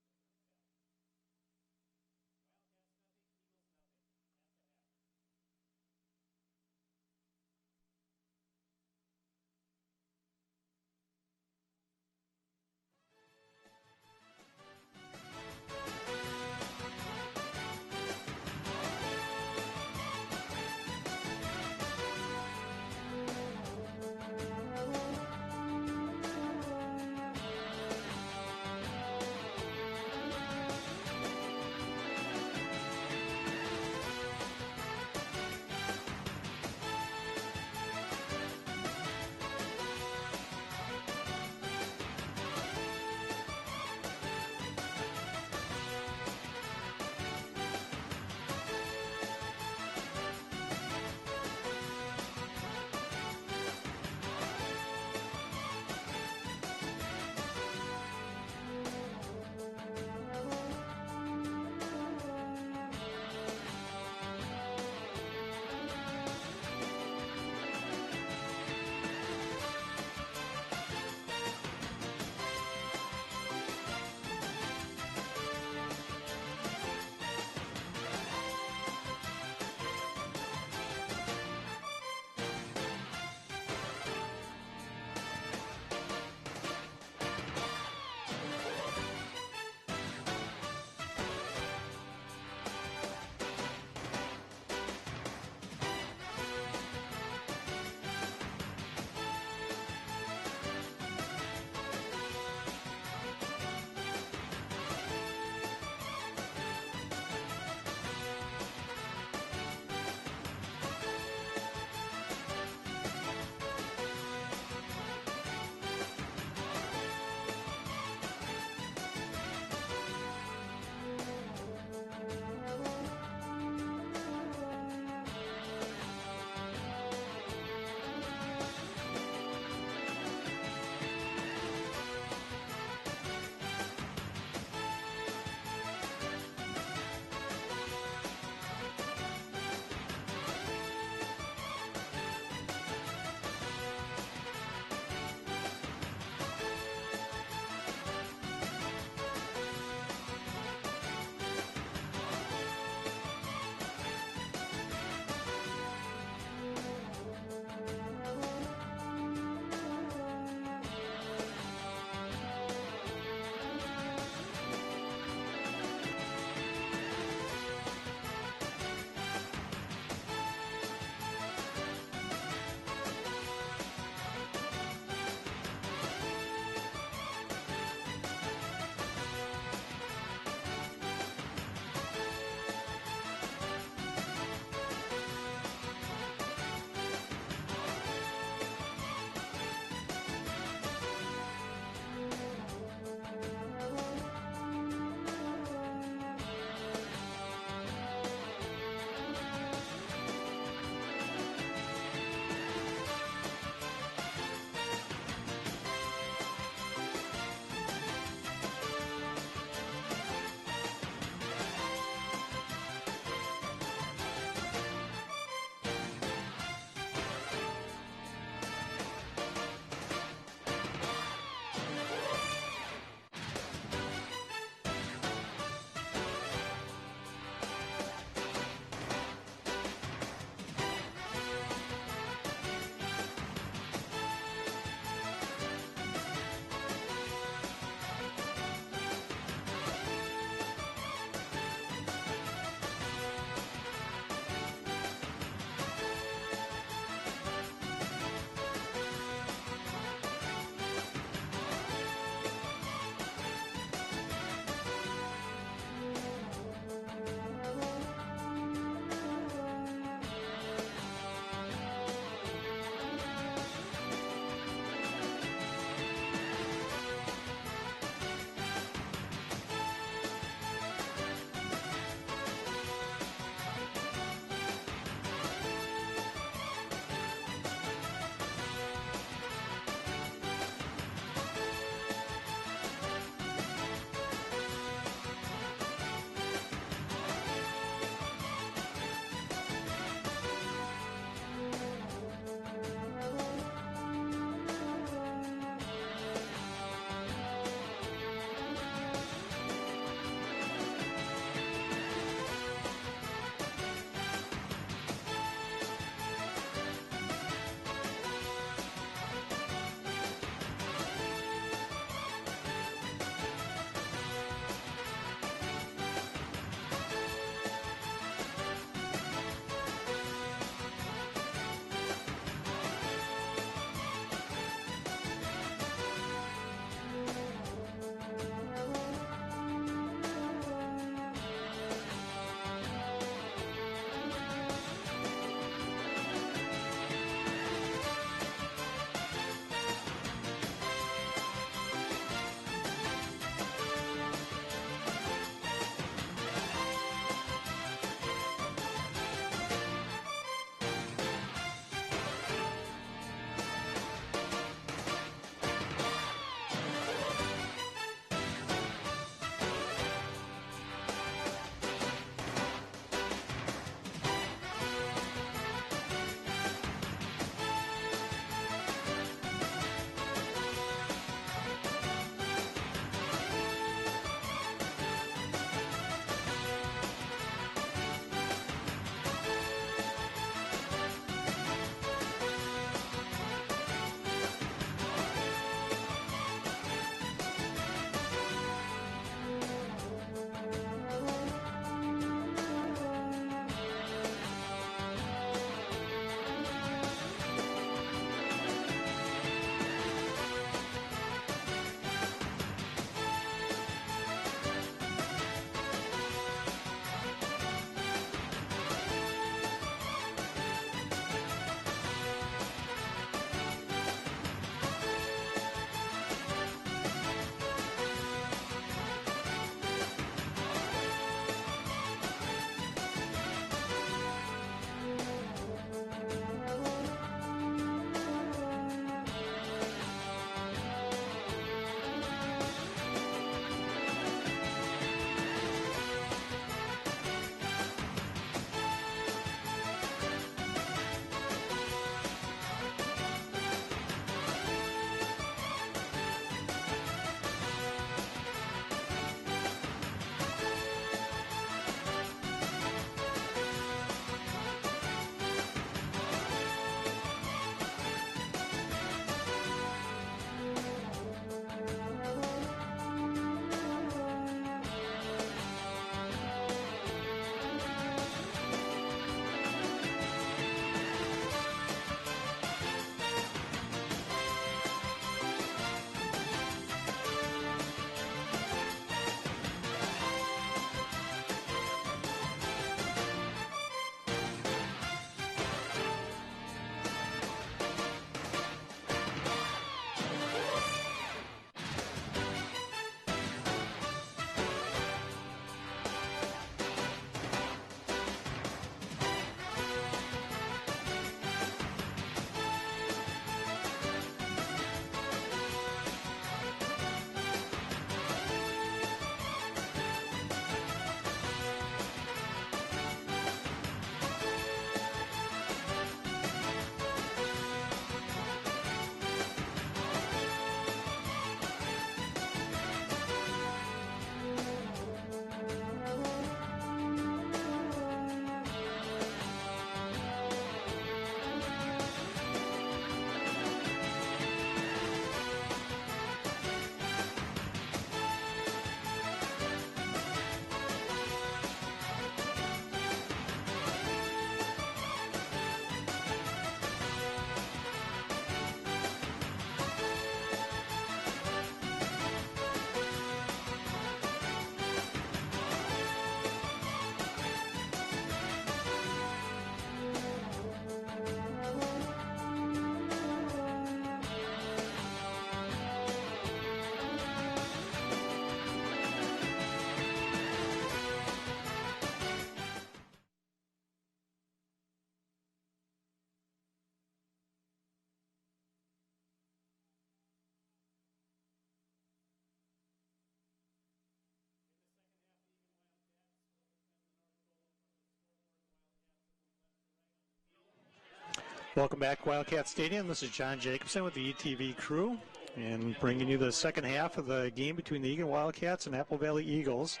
S1: Welcome back to Wildcat Stadium. This is John Jacobson with the ETV crew and bringing you the second half of the game between the Eagan Wildcats and Apple Valley Eagles.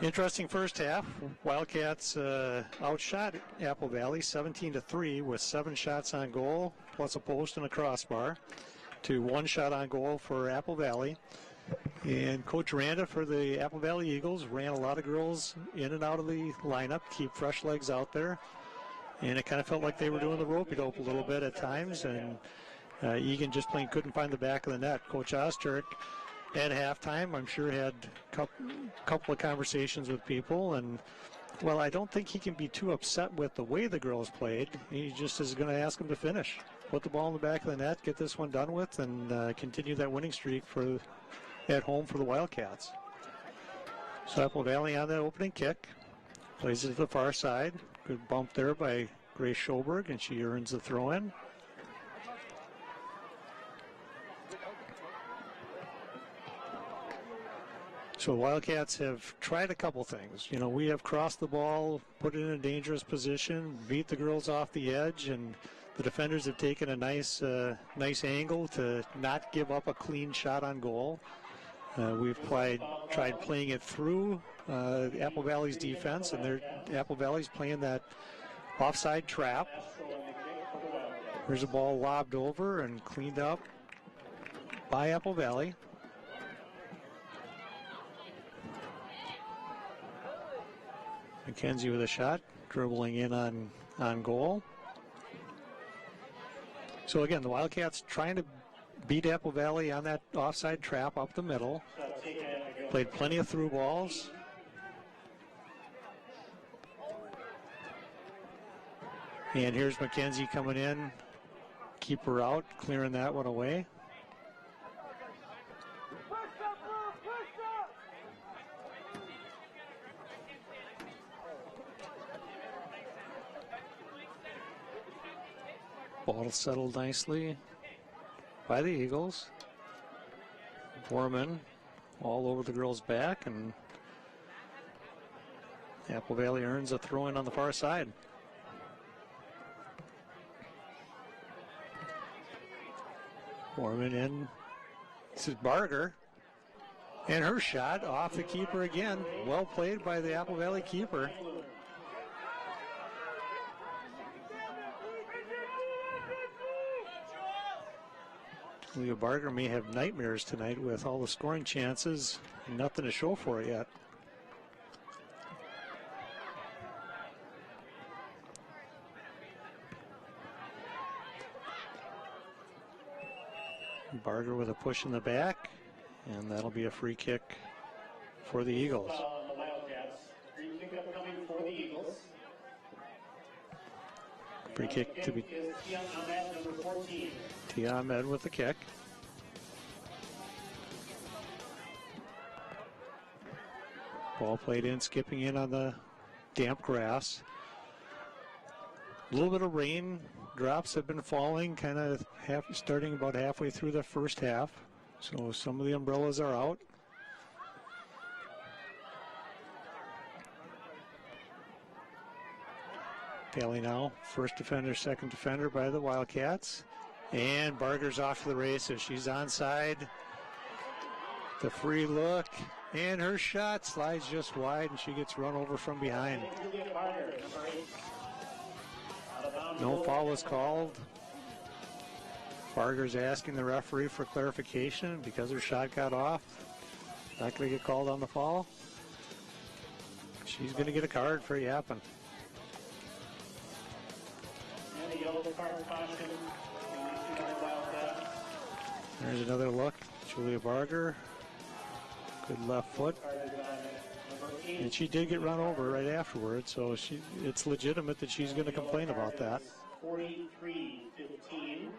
S1: Interesting first half. Wildcats outshot Apple Valley 17-3 with 7 shots on goal plus a post and a crossbar to 1 shot on goal for Apple Valley. And Coach Randa for the Apple Valley Eagles ran a lot of girls in and out of the lineup, keep fresh legs out there. And it kind of felt like they were doing the rope-a-dope a little bit at times, and Eagan just plain couldn't find the back of the net. Coach Osterk at halftime, I'm sure, had a couple of conversations with people, and, well, I don't think he can be too upset with the way the girls played. He just is going to ask them to finish. Put the ball in the back of the net, get this one done with, and continue that winning streak at home for the Wildcats. So Apple Valley on that opening kick. Plays it to the far side. Good bump there by Grace Schoberg, and she earns the throw-in. So the Wildcats have tried a couple things. You know, we have crossed the ball, put it in a dangerous position, beat the girls off the edge, and the defenders have taken a nice angle to not give up a clean shot on goal. We've tried playing it through Apple Valley's defense, and Apple Valley's playing that offside trap. There's a ball lobbed over and cleaned up by Apple Valley. McKenzie with a shot, dribbling in on goal. So again, the Wildcats trying to beat Apple Valley on that offside trap up the middle. Played plenty of through balls. And here's McKenzie coming in. Keep her out, clearing that one away. Ball settled nicely by the Eagles. Borman all over the girls' back, and Apple Valley earns a throw-in on the far side. Borman in. This is Barger. And her shot off the keeper again. Well played by the Apple Valley keeper. Leah Barger may have nightmares tonight with all the scoring chances and nothing to show for it yet. Barger with a push in the back, and that'll be a free kick for the Eagles. Free kick to be Tia Ahmed with the kick. Ball played in, skipping in on the damp grass. A little bit of rain drops have been falling, kind of starting about halfway through the first half. So some of the umbrellas are out. Bailey now, first defender, second defender by the Wildcats. And Barger's off to the races. She's onside. The free look. And her shot slides just wide, and she gets run over from behind. No foul was called. Barger's asking the referee for clarification because her shot got off. Not going to get called on the foul. She's going to get a card for yapping. There's another look. Julia Barger. Good left foot. And she did get run over right afterwards, so it's legitimate that she's going to complain about that.
S2: 43-15.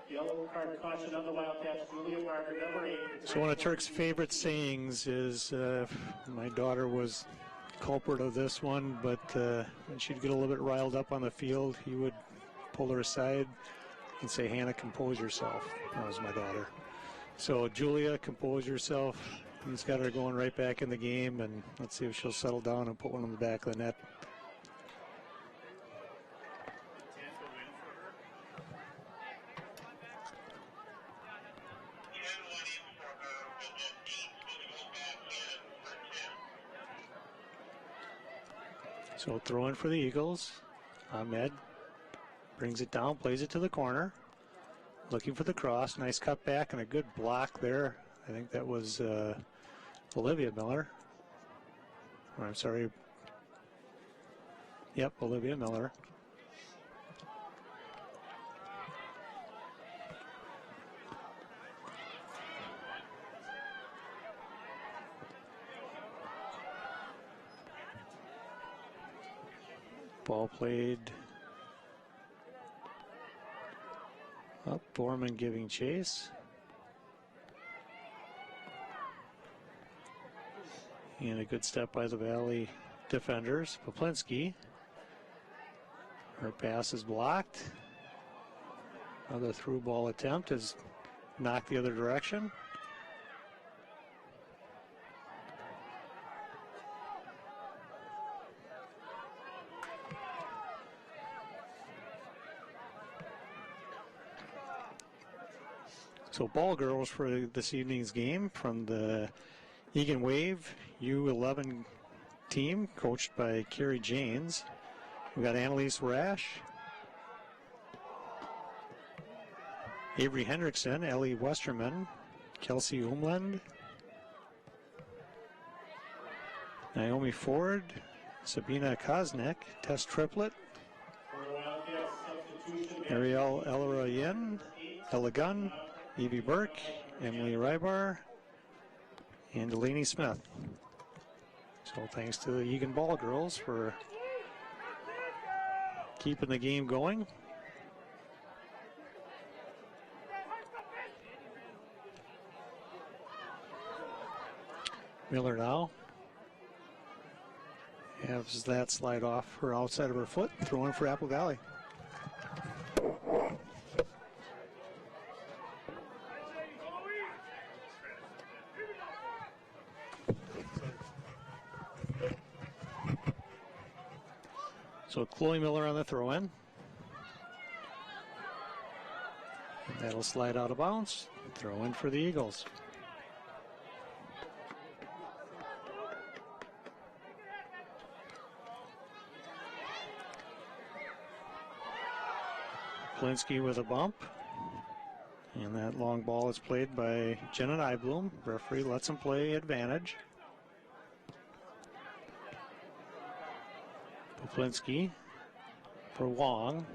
S2: Yellow card caution on the Wildcats. Julia Barger, number 8.
S1: So one of Turk's favorite sayings is, my daughter was culprit of this one, but when she'd get a little bit riled up on the field, he would pull her aside and say, "Hannah, compose yourself." That was my daughter. So Julia, compose yourself. He's got her going right back in the game, and let's see if she'll settle down and put one in the back of the net. So throw in for the Eagles. Ahmed brings it down, plays it to the corner. Looking for the cross. Nice cut back and a good block there. I think that was Olivia Miller. Or, I'm sorry. Yep, Olivia Miller. Ball played up. Borman giving chase. And a good step by the Valley defenders. Poplinski. Her pass is blocked. Another through ball attempt is knocked the other direction. So ball girls for this evening's game from the Eagan Wave U11 team, coached by Carrie Janes. We've got Annalise Rash, Avery Hendrickson, Ellie Westerman, Kelsey Umland, Naomi Ford, Sabina Koznek, Tess Triplett, Ariel Elrayen, Ella Gunn, Evie Burke, Emily Rybar, and Delaney Smith. So thanks to the Eagan Ball girls for keeping the game going. Miller now has that slide off her outside of her foot, throwing for Apple Valley. So Chloe Miller on the throw-in. That'll slide out of bounds. Throw in for the Eagles. Plinsky with a bump. And that long ball is played by Jenna Nybloom. Referee lets him play advantage. Poplinski for Wong.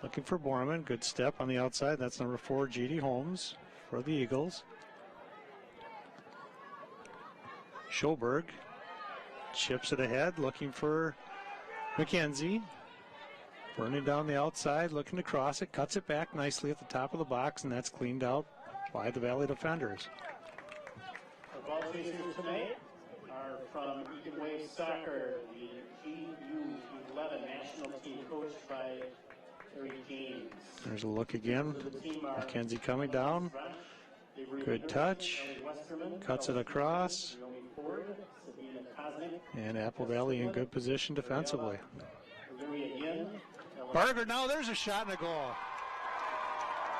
S1: Looking for Borman. Good step on the outside. That's number 4, G.D. Holmes for the Eagles. Schoberg chips it ahead. Looking for McKenzie. Burning down the outside. Looking to cross it. Cuts it back nicely at the top of the box. And that's cleaned out by the Valley defenders.
S2: The ball chasers tonight are from Eagan Wave Soccer, the GU11 national team coached by Terry James.
S1: There's a look again. McKenzie coming down. Good touch. Cuts it across. And Apple Valley in good position defensively. Barger, now there's a shot and a goal.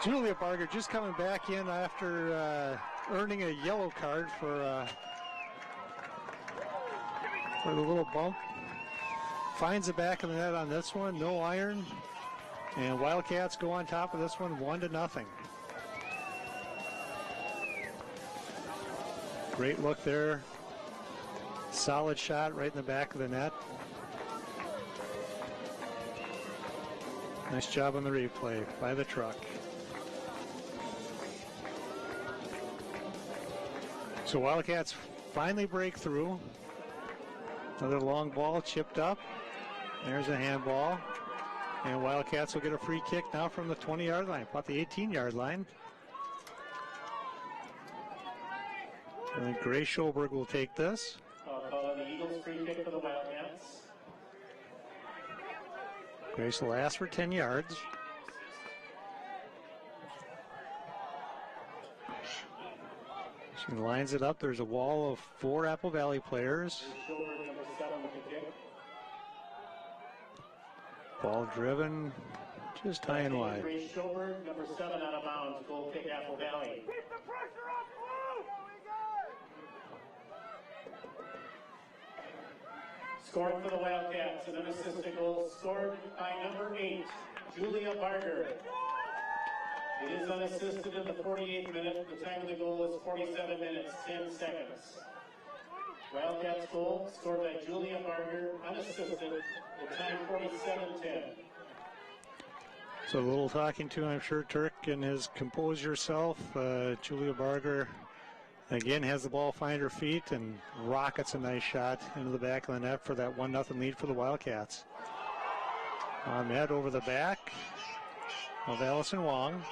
S1: Julia Barger just coming back in after earning a yellow card for the little bump. Finds the back of the net on this one, no iron. And Wildcats go on top of this one 1-0. Great look there. Solid shot right in the back of the net. Nice job on the replay by the truck. So Wildcats finally break through. Another long ball chipped up. There's a handball. And Wildcats will get a free kick now from the 20-yard line, about the 18-yard line. And then Grace Schoberg will take this.
S2: The Eagles free kick for the Wildcats.
S1: Grace will ask for 10 yards. She lines it up. There's a wall of 4 Apple Valley players. Ball driven, just high and wide.
S2: Grace Schoberg, number 7 out of bounds, goal kick Apple Valley.
S3: Keep the pressure up, Blue!
S2: Scored for the Wildcats, and an assistant goal scored by number 8, Julia Barger. It is unassisted in the 48th minute. The time of the goal is 47 minutes, 10 seconds. Wildcats goal scored by Julia Barger, unassisted. The time 47:10.
S1: So a little talking to, I'm sure, Turk and his compose yourself. Julia Barger again has the ball find her feet and rockets a nice shot into the back of the net for that 1-0 lead for the Wildcats. Ahmed over the back of Allison Wong.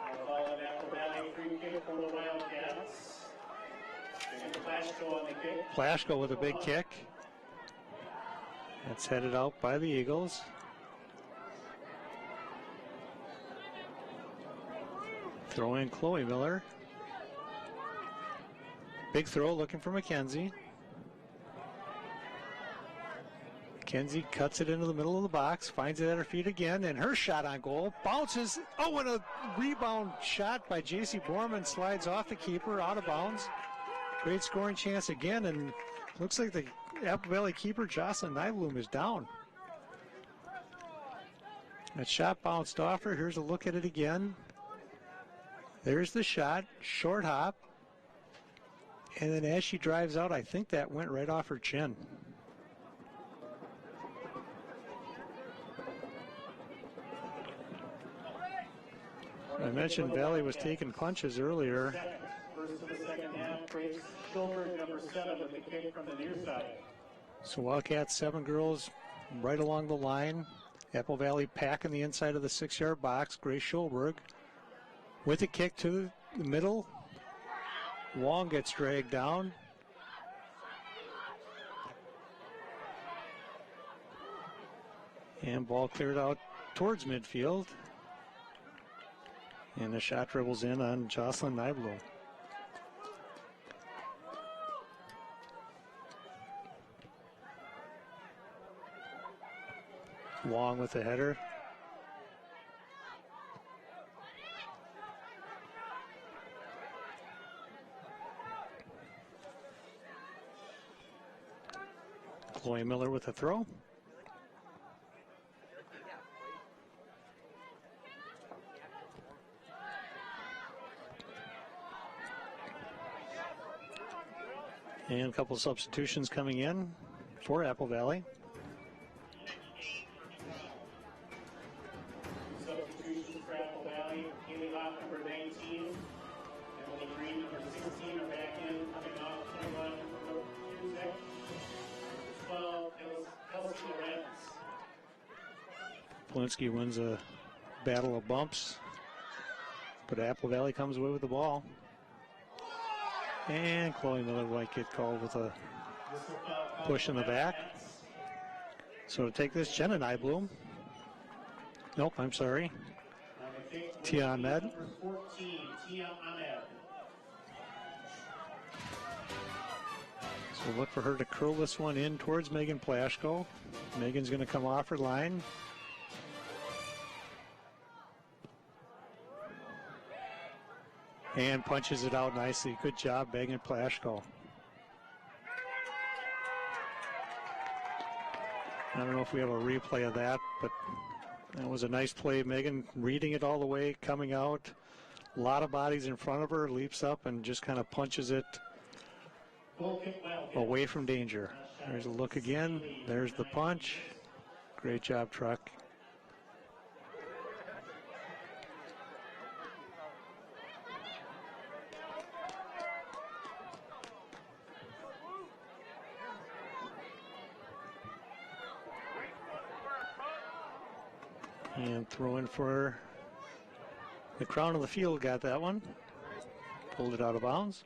S2: I'll call an Apple Valley free kick for the Wildcats. Plashko on the kick.
S1: Plashko with a big kick. That's headed out by the Eagles. Throw in Chloe Miller. Big throw looking for McKenzie. McKenzie cuts it into the middle of the box, finds it at her feet again, and her shot on goal bounces. Oh, and a rebound shot by J.C. Borman slides off the keeper, out of bounds. Great scoring chance again, and looks like the Apple Valley keeper, Jocelyn Nybloom, is down. That shot bounced off her. Here's a look at it again. There's the shot, short hop. And then as she drives out, I think that went right off her chin. I mentioned Valley was taking punches earlier.
S2: First of the second half, Grace Schulberg, number 7, with the kick from the near side.
S1: So Wildcats, 7 girls right along the line. Apple Valley packing the inside of the 6-yard box. Grace Schulberg with a kick to the middle. Wong gets dragged down. And ball cleared out towards midfield. And the shot dribbles in on Jocelyn Nybloom. Wong with the header. Chloe Miller with a throw. And a couple substitutions coming in for Apple Valley.
S2: Substitutions for Apple Valley. Haley Hoff, number 19. Emily Green, number 16, are back in. Coming off 21, Tuesday. 12, Kelsey Lorenz.
S1: Polinsky wins a battle of bumps, but Apple Valley comes away with the ball. And Chloe Miller might get called with a push in the back. So to take this, Jenna Nybloom. Nope, I'm sorry. Tia Ahmed.
S2: Number 14, Tia Ahmed.
S1: So look for her to curl this one in towards Megan Plashko. Megan's going to come off her line. And punches it out nicely. Good job, Megan Plashko. I don't know if we have a replay of that, but that was a nice play. Megan reading it all the way, coming out. A lot of bodies in front of her, leaps up and just kind of punches it away from danger. There's a look again. There's the punch. Great job, Truck. And throw in for the crown of the field, got that one. Pulled it out of bounds.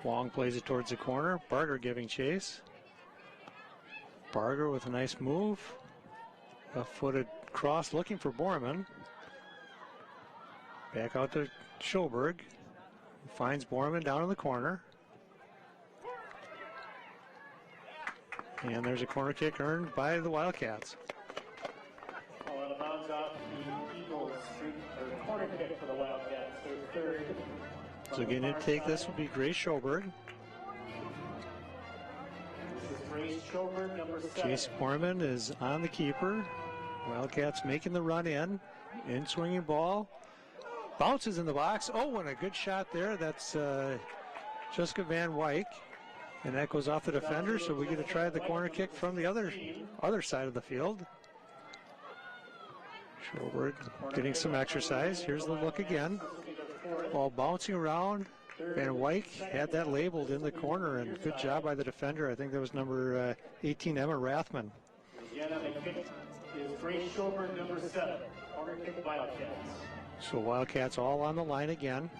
S1: Wong plays it towards the corner. Barger giving chase. Barger with a nice move. A footed cross looking for Borman. Back out to Schulberg. Finds Borman down in the corner. And there's a corner kick earned by the Wildcats.
S2: Out of bounds off the Eagles, or corner kick for the Wildcats, their third.
S1: So getting to take this will be Grace Schoberg.
S2: This is Grace Schoberg, number 7.
S1: Chase Borman is on the keeper. Wildcats making the run in swinging ball. Bounces in the box. Oh, and a good shot there. That's Jessica Van Wyk. And that goes off the defender, so we get to try the corner kick from the other side of the field. Schoberg getting some exercise. Here's the look again. Ball bouncing around. Van Wyk had that labeled in the corner, and good job by the defender. I think that was number 18, Emma Rathman.
S2: Again on the kick is Grace Schoberg, number 7. Corner kick Wildcats.
S1: So Wildcats all on the line again.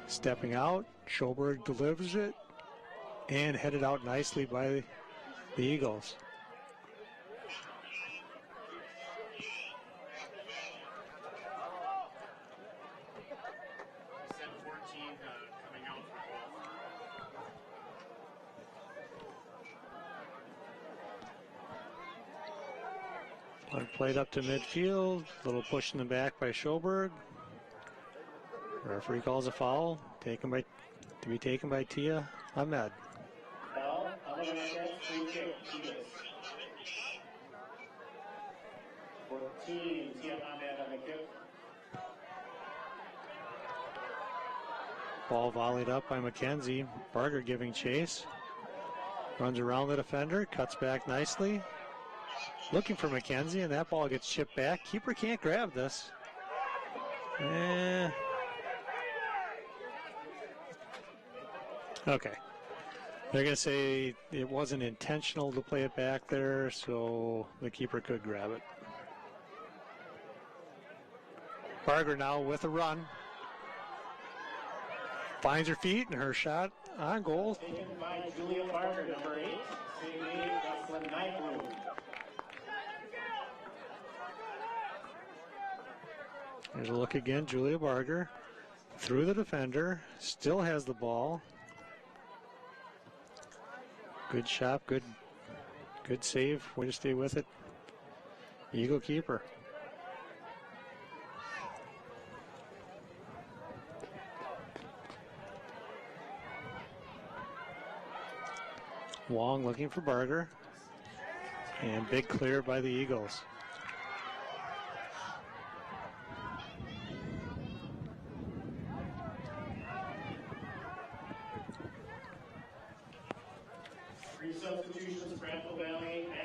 S1: Stepping out, Schoberg delivers it and headed out nicely by the Eagles. Punt played up to midfield. Little push in the back by Schoberg. Referee calls a foul. To be taken by Tia Ahmed.
S2: Foul. Free kick. 14. Tia Ahmed on the kick.
S1: Ball volleyed up by McKenzie. Barger giving chase. Runs around the defender. Cuts back nicely. Looking for McKenzie, and that ball gets chipped back. Keeper can't grab this. Okay. They're going to say it wasn't intentional to play it back there, so the keeper could grab it. Barger now with a run. Finds her feet, and her shot on goal.
S2: Taken by Julia Barger, number 8. Save Jocelyn Nightbloom.
S1: Here's a look again. Julia Barger through the defender. Still has the ball. Good shot. Good save. Way to stay with it. Eagle keeper. Wong looking for Barger. And big clear by the Eagles.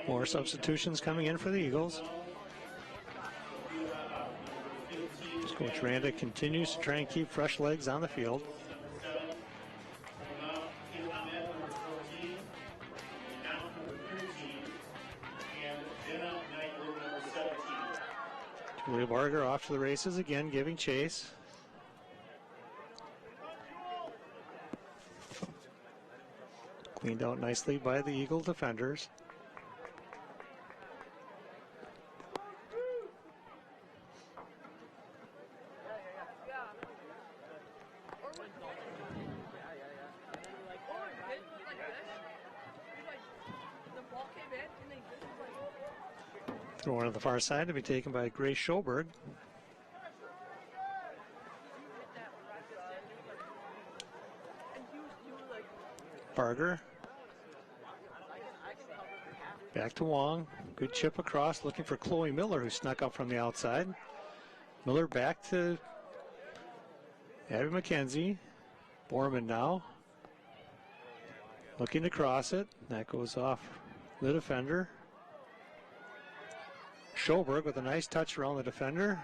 S1: More substitutions coming in for the Eagles. Coach Randa continues to try and keep fresh legs on the field. Julia Barger off to the races again, giving chase. Cleaned out nicely by the Eagle defenders. Throw on the far side to be taken by Grace Schoberg. Barger. Back to Wong. Good chip across, looking for Chloe Miller, who snuck up from the outside. Miller back to Abby McKenzie. Borman now. Looking to cross it. That goes off the defender. Schoberg with a nice touch around the defender.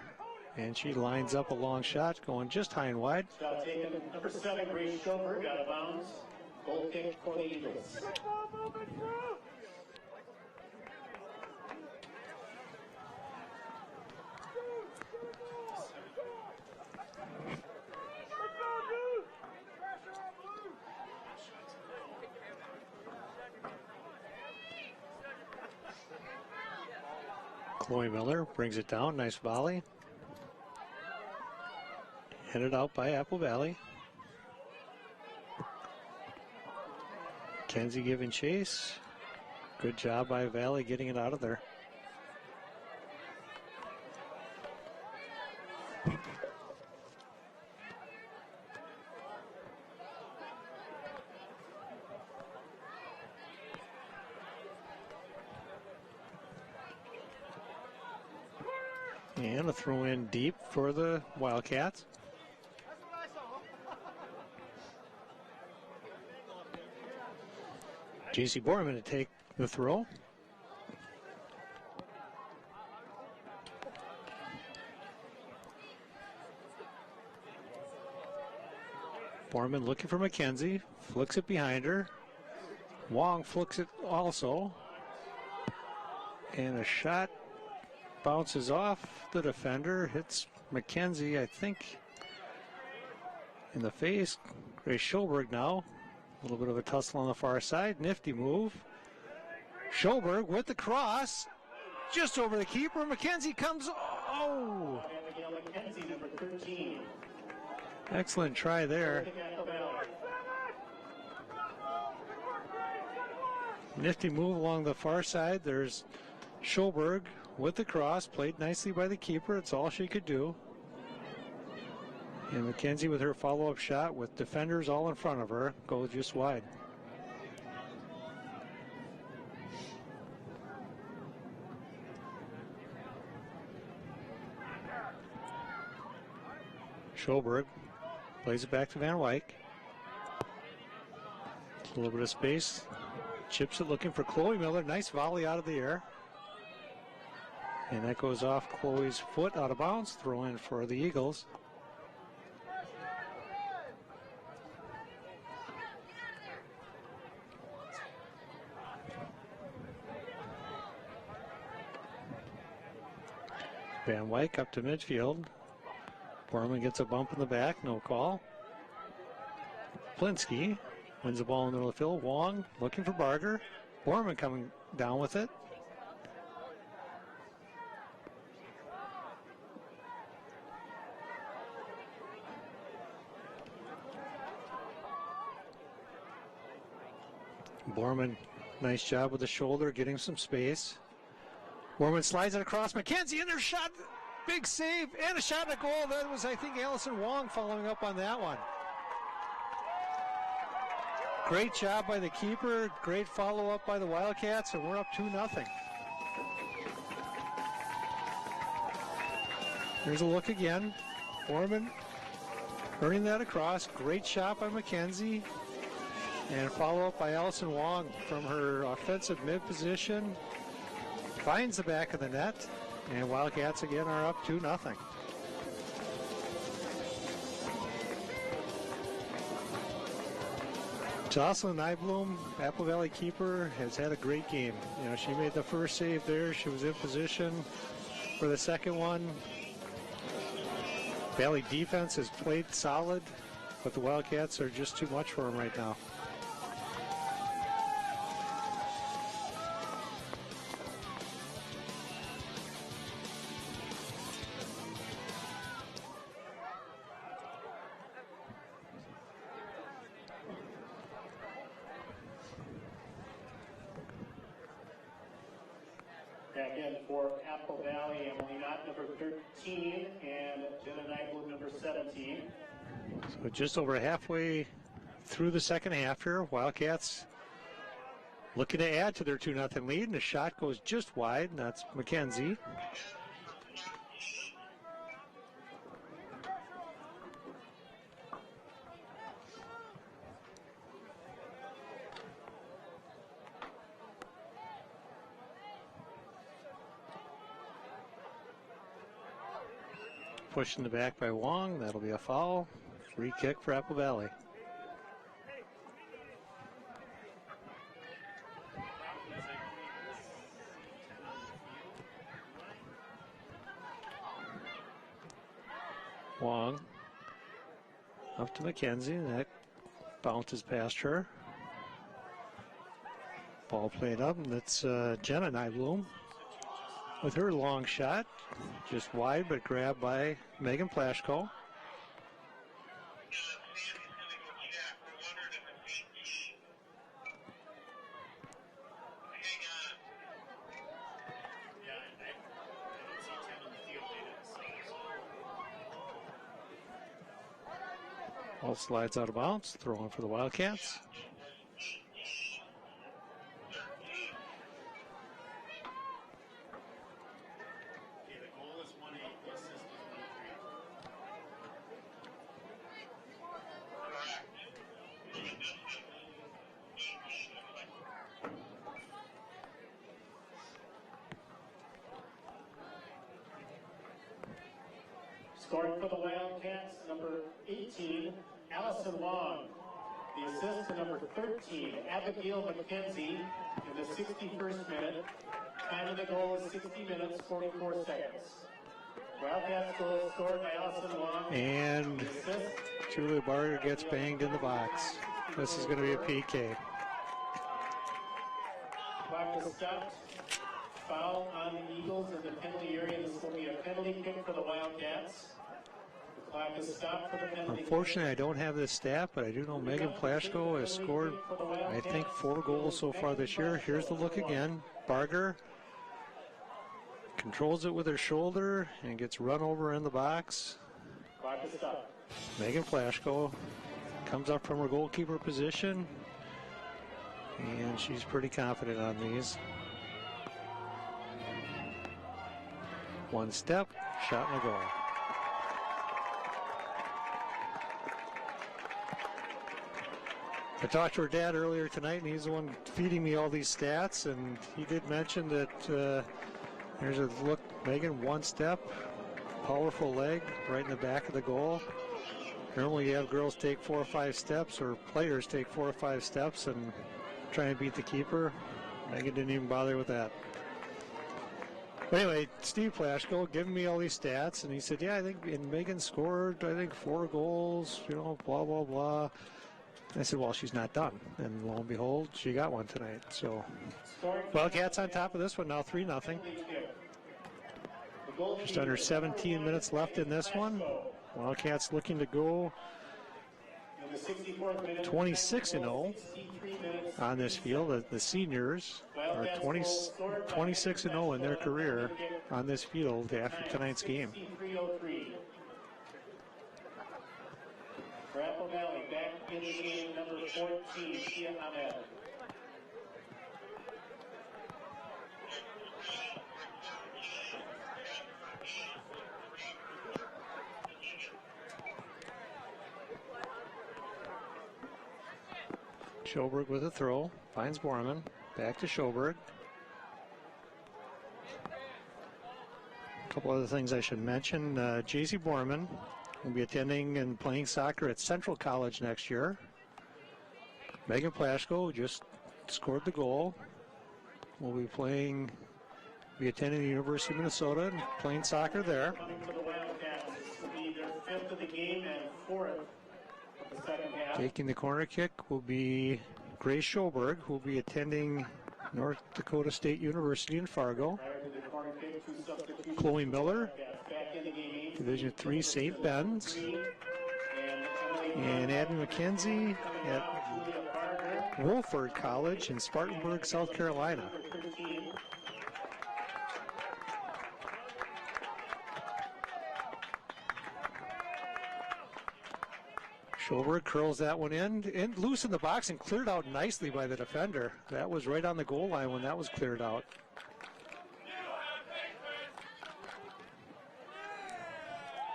S1: And she lines up a long shot, going just high and wide.
S2: Shot taken, number 7, Grace Schoberg, out of bounds. Goal kick for the Eagles.
S1: Chloe Miller brings it down. Nice volley. Headed out by Apple Valley. Kenzie giving chase. Good job by Valley getting it out of there. And a throw in deep for the Wildcats. J.C. Borman to take the throw. Borman looking for McKenzie, flicks it behind her. Wong flicks it also. And a shot bounces off the defender, hits McKenzie, I think, in the face. Grace Schulberg now. A little bit of a tussle on the far side. Nifty move. Schulberg with the cross. Just over the keeper. McKenzie comes. Oh!
S2: McKenzie, number 13.
S1: Excellent try there. Nifty move along the far side. There's Schulberg with the cross. Played nicely by the keeper. It's all she could do. And McKenzie with her follow-up shot with defenders all in front of her. Goes just wide. Schulberg plays it back to Van Wyk. A little bit of space. Chips it looking for Chloe Miller. Nice volley out of the air. And that goes off Chloe's foot out of bounds. Throw in for the Eagles. Van Wyk up to midfield. Borman gets a bump in the back, no call. Plinsky wins the ball in the middle of the field. Wong looking for Barger. Borman coming down with it. Borman, nice job with the shoulder, getting some space. Borman slides it across. McKenzie in her shot. Big save and a shot at goal. That was, I think, Allison Wong following up on that one. Great job by the keeper. Great follow-up by the Wildcats, and we're up 2-0. Here's a look again. Borman earning that across. Great shot by McKenzie. And follow-up by Allison Wong from her offensive mid-position. Finds the back of the net. And Wildcats again are up 2-0. Jocelyn Nybloom, Apple Valley keeper, has had a great game. You know, she made the first save there. She was in position for the second one. Valley defense has played solid, but the Wildcats are just too much for them right now.
S2: Back in for Apple Valley, Emily Knott, number 13, and Jenna Nybloom, number 17.
S1: So just over halfway through the second half here, Wildcats looking to add to their 2-0 lead, and the shot goes just wide, and that's McKenzie. Pushed in the back by Wong. That'll be a foul. Free kick for Apple Valley. Wong up to McKenzie. That bounces past her. Ball played up, and that's Jenna Nybloom with her long shot. Just wide, but grabbed by Megan Plashko. Ball slides out of bounds. Throwing for the Wildcats.
S2: Scoring for the Wildcats, number 18, Allison Long. The assist to number 13, Abigail McKenzie, in the 61st minute. Time of the goal is 60 minutes, 44 seconds. Wildcats goal scored by Allison Long.
S1: And Julia Barger gets banged in the box. This is going to be a PK.
S2: Clock is stopped. Foul on the Eagles in the penalty area. This will be a penalty kick for the Wildcats. The clock is stopped for the penalty.
S1: Unfortunately, I don't have this stat, but I do know Megan Plashko has scored, I think, 4 goals so far this year. Here's the look again. Barger controls it with her shoulder and gets run over in the box.
S2: Clock is stopped.
S1: Megan Plashko comes up from her goalkeeper position, and she's pretty confident on these. One step, shot and a goal. I talked to her dad earlier tonight, and he's the one feeding me all these stats, and he did mention that there's a look, Megan, one step, powerful leg right in the back of the goal. Normally you have girls take 4 or 5 steps, or players take 4 or 5 steps and try and beat the keeper. Megan didn't even bother with that. Anyway, Steve Plashko giving me all these stats, and he said, yeah, I think Megan scored, I think, 4 goals, you know, blah, blah, blah. And I said, well, she's not done. And lo and behold, she got one tonight. So, Wildcats on top of this one now, 3-0. Just under 17 minutes left in this one. Wildcats looking to go 26-0 on this field. The seniors are 26-0 in their career on this field after tonight's game.
S2: Apple Valley back in the game, number 14, Tia Ahmed.
S1: Schoberg with a throw, finds Borman, back to Schoberg. A couple other things I should mention. J.C. Borman will be attending and playing soccer at Central College next year. Megan Plashko just scored the goal. Will be attending the University of Minnesota and playing soccer there.
S2: Coming for the Wildcats, this will be their 5th of the game and 4th of the second half.
S1: Taking the corner kick will be Grace Schoberg, who will be attending North Dakota State University in Fargo. Chloe Miller, Division III St. Ben's. And Abby McKenzie at Wolford College in Spartanburg, South Carolina. Schoberg curls that one in loose in the box and cleared out nicely by the defender. That was right on the goal line when that was cleared out.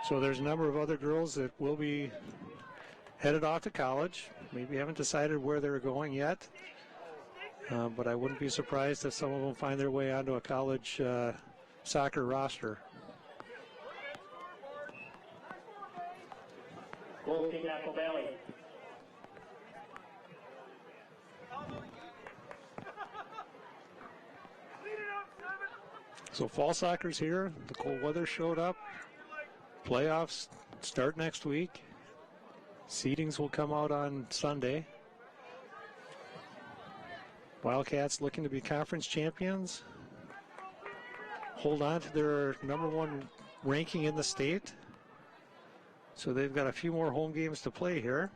S1: So there's a number of other girls that will be headed off to college. Maybe haven't decided where they're going yet. But I wouldn't be surprised if some of them find their way onto a college soccer roster.
S2: Goal kick, Apple Valley.
S1: So fall soccer's here. The cold weather showed up. Playoffs start next week. Seedings will come out on Sunday. Wildcats looking to be conference champions. Hold on to their #1 ranking in the state. So they've got a few more home games to play here.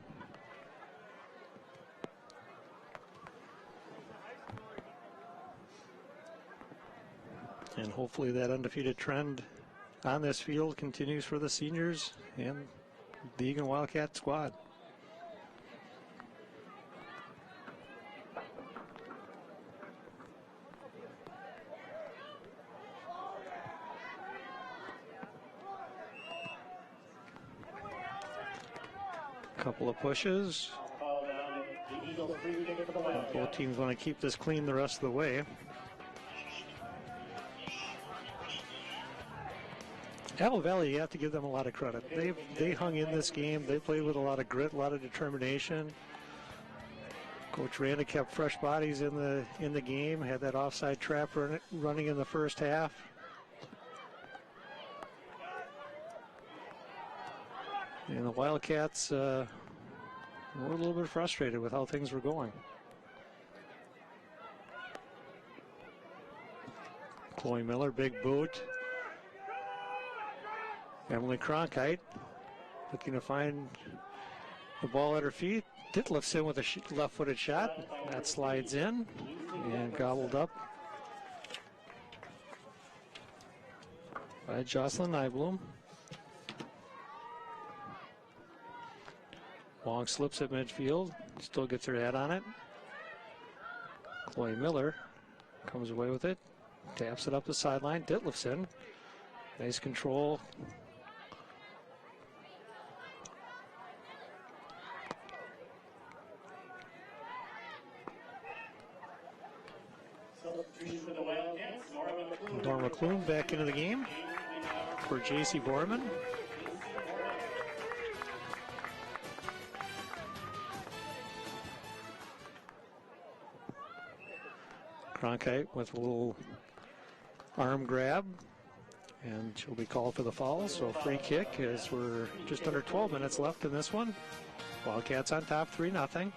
S1: And hopefully that undefeated trend on this field continues for the seniors and the Eagan Wildcat squad. Couple of pushes. Both teams want to keep this clean the rest of the way. Apple Valley, you have to give them a lot of credit. They hung in this game. They played with a lot of grit, a lot of determination. Coach Randa kept fresh bodies in the game. Had that offside trap running in the first half. And the Wildcats were a little bit frustrated with how things were going. Chloe Miller, big boot. Emily Cronkite looking to find the ball at her feet. Ditlif's in with a left-footed shot. That slides in and gobbled up by Jocelyn Nybloom. Wong slips at midfield, still gets her head on it. Chloe Miller comes away with it, taps it up the sideline. Ditlif's in. Nice control. Norma McClune back into the game for J.C. Borman. Cronkite with a little arm grab, and she'll be called for the foul. So free kick as we're just under 12 minutes left in this one. Wildcats on top 3-0.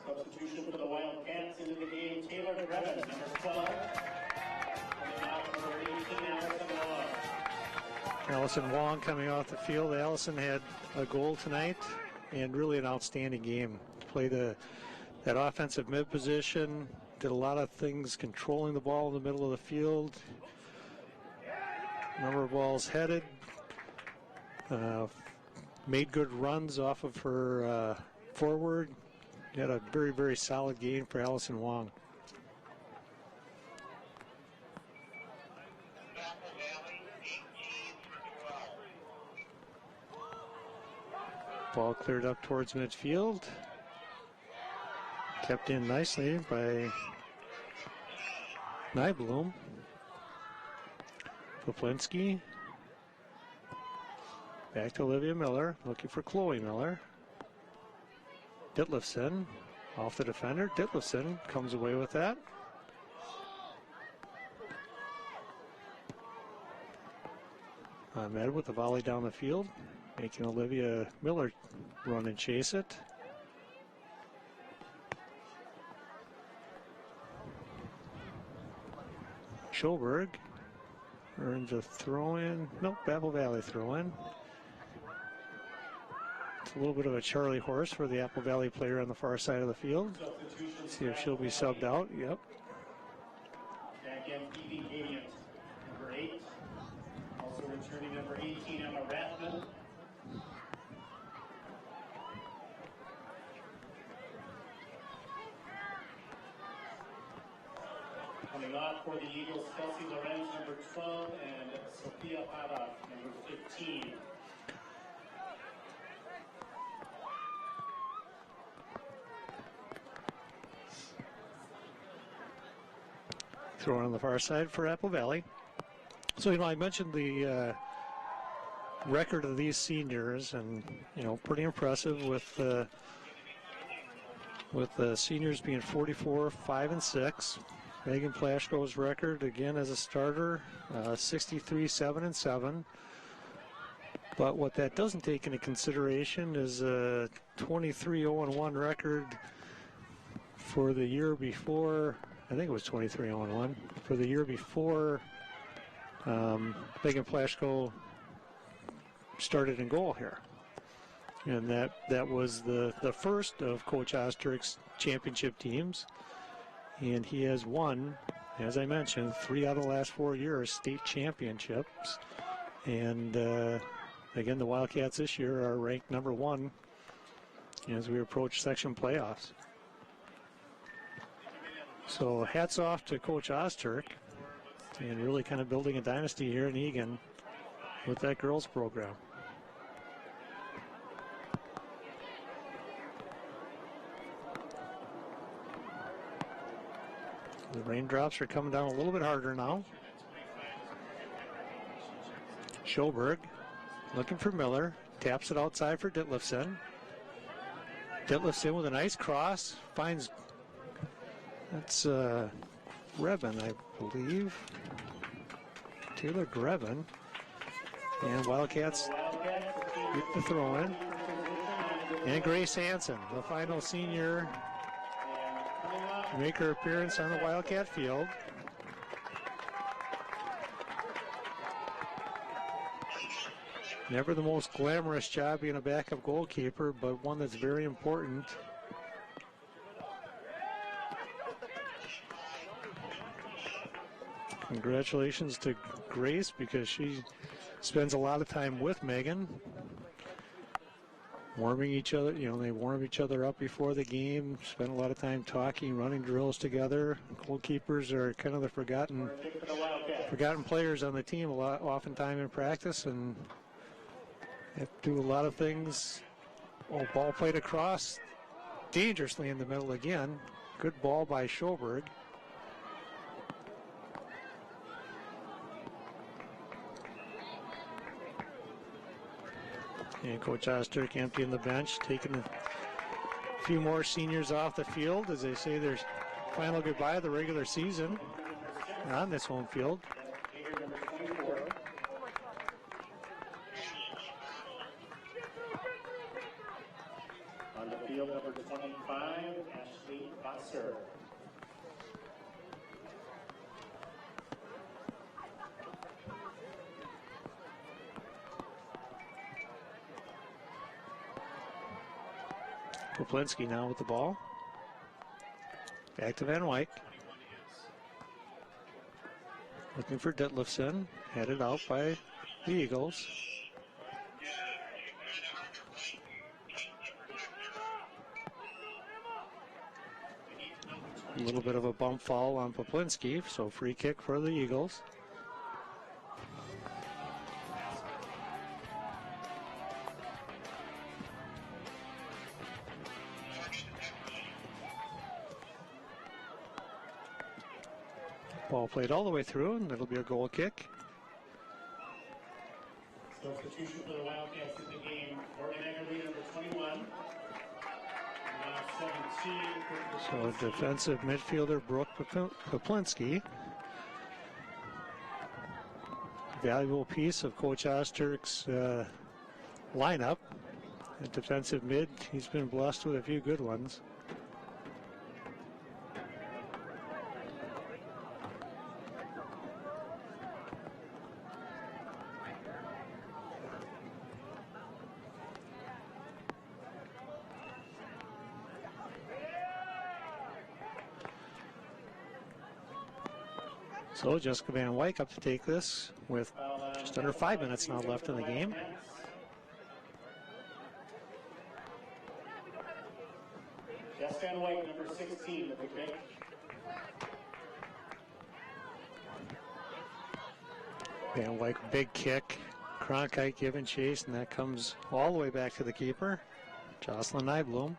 S2: Substitution for the Wildcats into the game, Taylor Grevin, number 12. Coming out number 18,
S1: Allison Wong coming off the field. Allison had a goal tonight and really an outstanding game. Played that offensive mid position, did a lot of things controlling the ball in the middle of the field. Number of balls headed. Made good runs off of her forward. Had a very, very solid game for Allison Wong. Ball cleared up towards midfield. Kept in nicely by Nybloom. Poplinski. Back to Olivia Miller, looking for Chloe Miller. Ditlifson off the defender. Ditlifson comes away with that. Ahmed with the volley down the field, making Olivia Miller run and chase it. Schoberg earns a throw-in. Nope, Apple Valley throw-in. It's a little bit of a Charlie horse for the Apple Valley player on the far side of the field. See if she'll be subbed out. Yep.
S2: Again, Phoebe Gadiant, number 8. Also returning number 18, Emma Rathman. Coming off for the Eagles, Kelsey Lorenz, number 12, and Sophia Pada, number 15.
S1: Thrown on the far side for Apple Valley. So, I mentioned the record of these seniors, and, pretty impressive with the seniors being 44, 5, and 6. Megan Plashko's record, again, as a starter, 63, 7, and 7. But what that doesn't take into consideration is a 23, 0, and 1 record for the year before. I think it was 23, 0, and 1 for the year before Megan Plashko started in goal here. And that was the first of Coach Osterik's championship teams. And he has won, as I mentioned, 3 out of the last 4 years state championships. And again, the Wildcats this year are ranked number 1 as we approach section playoffs. So hats off to Coach Ozturk and really kind of building a dynasty here in Eagan with that girls program. The raindrops are coming down a little bit harder now. Schoberg looking for Miller. Taps it outside for Ditlevson. Ditlevson with a nice cross. Finds, that's Grevin, I believe. Taylor Grevin. And Wildcats get the throw in. And Grace Hansen, the final senior to make her appearance on the Wildcat field. Never the most glamorous job being a backup goalkeeper, but one that's very important. Congratulations to Grace, because she spends a lot of time with Megan, warming each other. You know, they warm each other up before the game, spend a lot of time talking, running drills together. Goalkeepers are kind of the forgotten players on the team oftentimes in practice, and have to do a lot of things. Oh, ball played across dangerously in the middle again. Good ball by Schoberg. And Coach Ozturk emptying the bench, taking a few more seniors off the field as they say their final goodbye of the regular season on this home field.
S2: On the field, number 25, Ashley Bosser.
S1: Poplinski now with the ball. Back to Van Wyk. Looking for Ditlevson. Headed out by the Eagles. A little bit of a bump foul on Poplinski, so free kick for the Eagles. Ball played all the way through, and it'll be a goal kick.
S2: Substitution for the Wildcats in the game. Morgan Eggerly, number 21.
S1: So defensive midfielder Brooke Poplinski. Valuable piece of Coach Ozturk's lineup. At defensive mid, he's been blessed with a few good ones. So Jessica Van Wyk up to take this with just under 5 minutes now left in the game.
S2: Jessica Van Wyk, number 16, the pick.
S1: Van Wyk, big kick. Cronkite giving chase, and that comes all the way back to the keeper, Jocelyn Nybloom.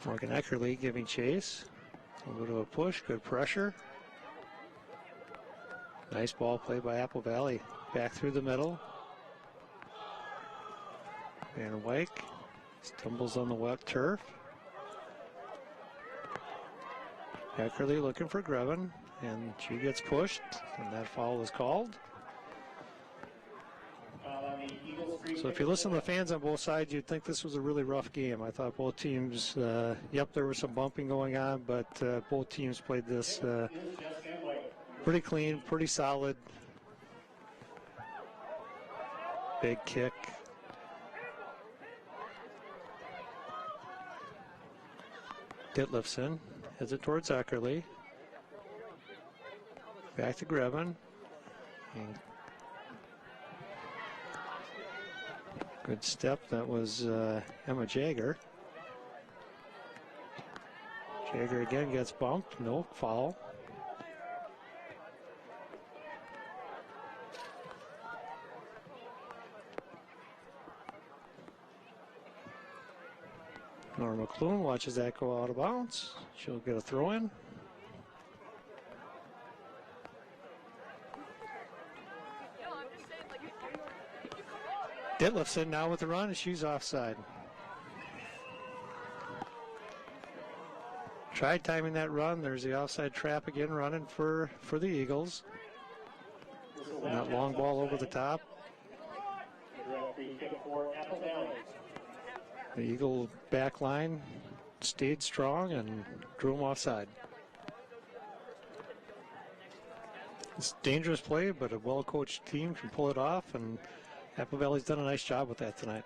S1: Morgan Eckerly giving chase. A little bit of a push, good pressure. Nice ball played by Apple Valley. Back through the middle. Van Wyk stumbles on the wet turf. Eckerly looking for Grevin, and she gets pushed, and that foul is called. So if you listen to the fans on both sides, you'd think this was a really rough game. I thought both teams, yep, there was some bumping going on, but both teams played this pretty clean, pretty solid. Big kick. Ditlevson heads it towards Eckerly. Back to Grevin. And Good step. That was Emma Jagger. Jagger again gets bumped. No foul. Norma McClune watches that go out of bounds. She'll get a throw in. Ditlevson now with the run, and she's offside. Tried timing that run. There's the offside trap again running for the Eagles. And that long ball over the top. The Eagle back line stayed strong and drew them offside. It's a dangerous play, but a well-coached team can pull it off, and Apple Valley's done a nice job with that tonight.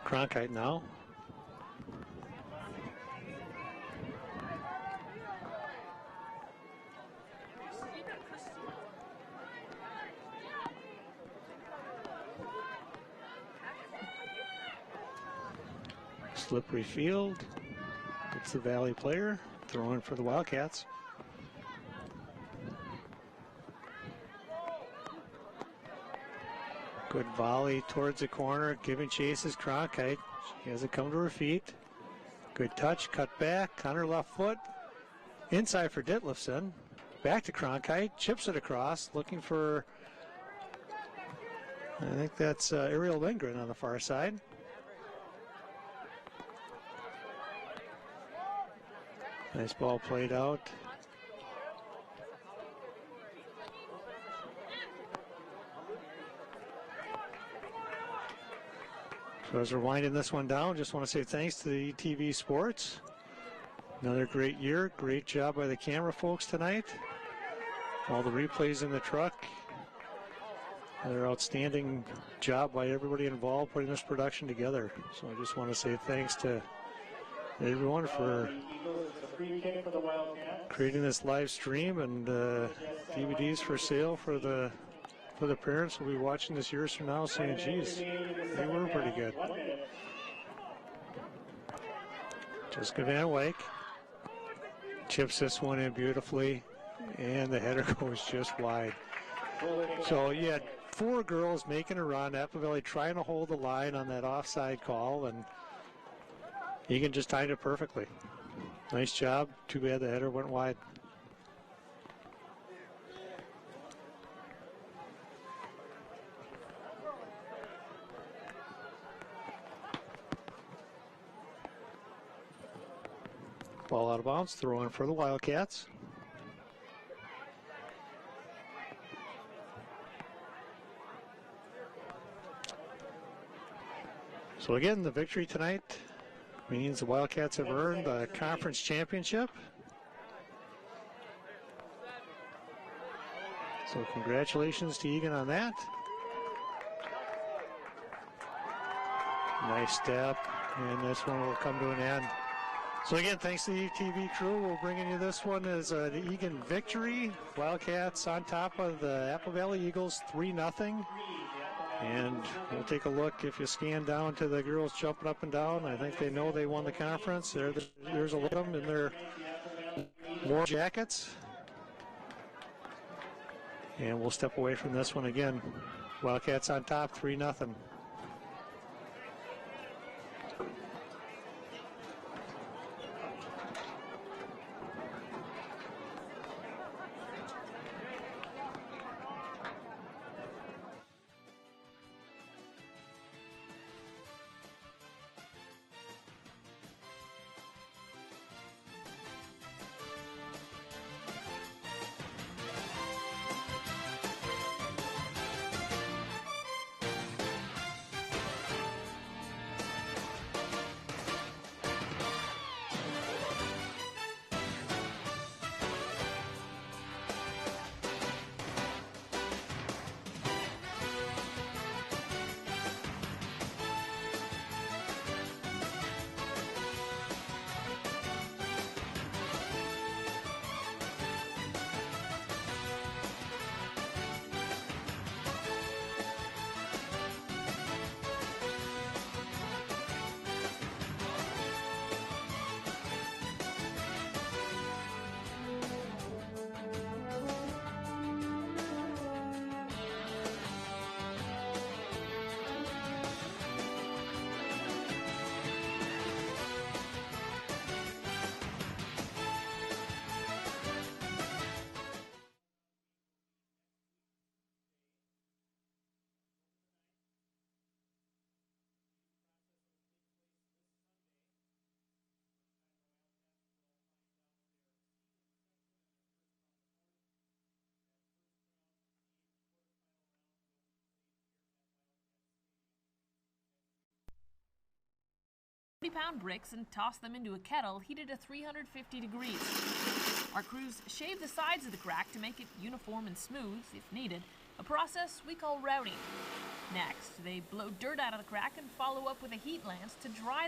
S1: Cronkite now. Slippery field. It's the Valley player throwing for the Wildcats. Good volley towards the corner, giving chases Cronkite. She hasn't come to her feet. Good touch, cut back on her left foot. Inside for Ditlevson. Back to Cronkite, chips it across, looking for, I think that's Ariel Lindgren on the far side. Nice ball played out. So as we're winding this one down, just want to say thanks to the ETV Sports. Another great year. Great job by the camera folks tonight. All the replays in the truck. Another outstanding job by everybody involved putting this production together. So I just want to say thanks to everyone for creating this live stream, and DVDs for sale for the parents who will be watching this years from now saying, geez, they were pretty good. Jessica Van Wyk chips this one in beautifully, and the header goes just wide. So you had 4 girls making a run. Apple Valley trying to hold the line on that offside call, and Eagan just timed it perfectly. Nice job. Too bad the header went wide. Ball out of bounds, throw in for the Wildcats. So again, the victory tonight means the Wildcats have earned the conference championship. So congratulations to Eagan on that. Nice step, and this one will come to an end. So again, thanks to the ETV crew. We're bringing you this one as the Eagan victory. Wildcats on top of the Apple Valley Eagles 3-0. And we'll take a look. If you scan down to the girls jumping up and down, I think they know they won the conference. There's a look at them in their war jackets. And we'll step away from this one again. Wildcats on top, 3-0.
S3: 70-pound bricks and toss them into a kettle heated at 350 degrees. Our crews shave the sides of the crack to make it uniform and smooth, if needed, a process we call routing. Next, they blow dirt out of the crack and follow up with a heat lance to dry the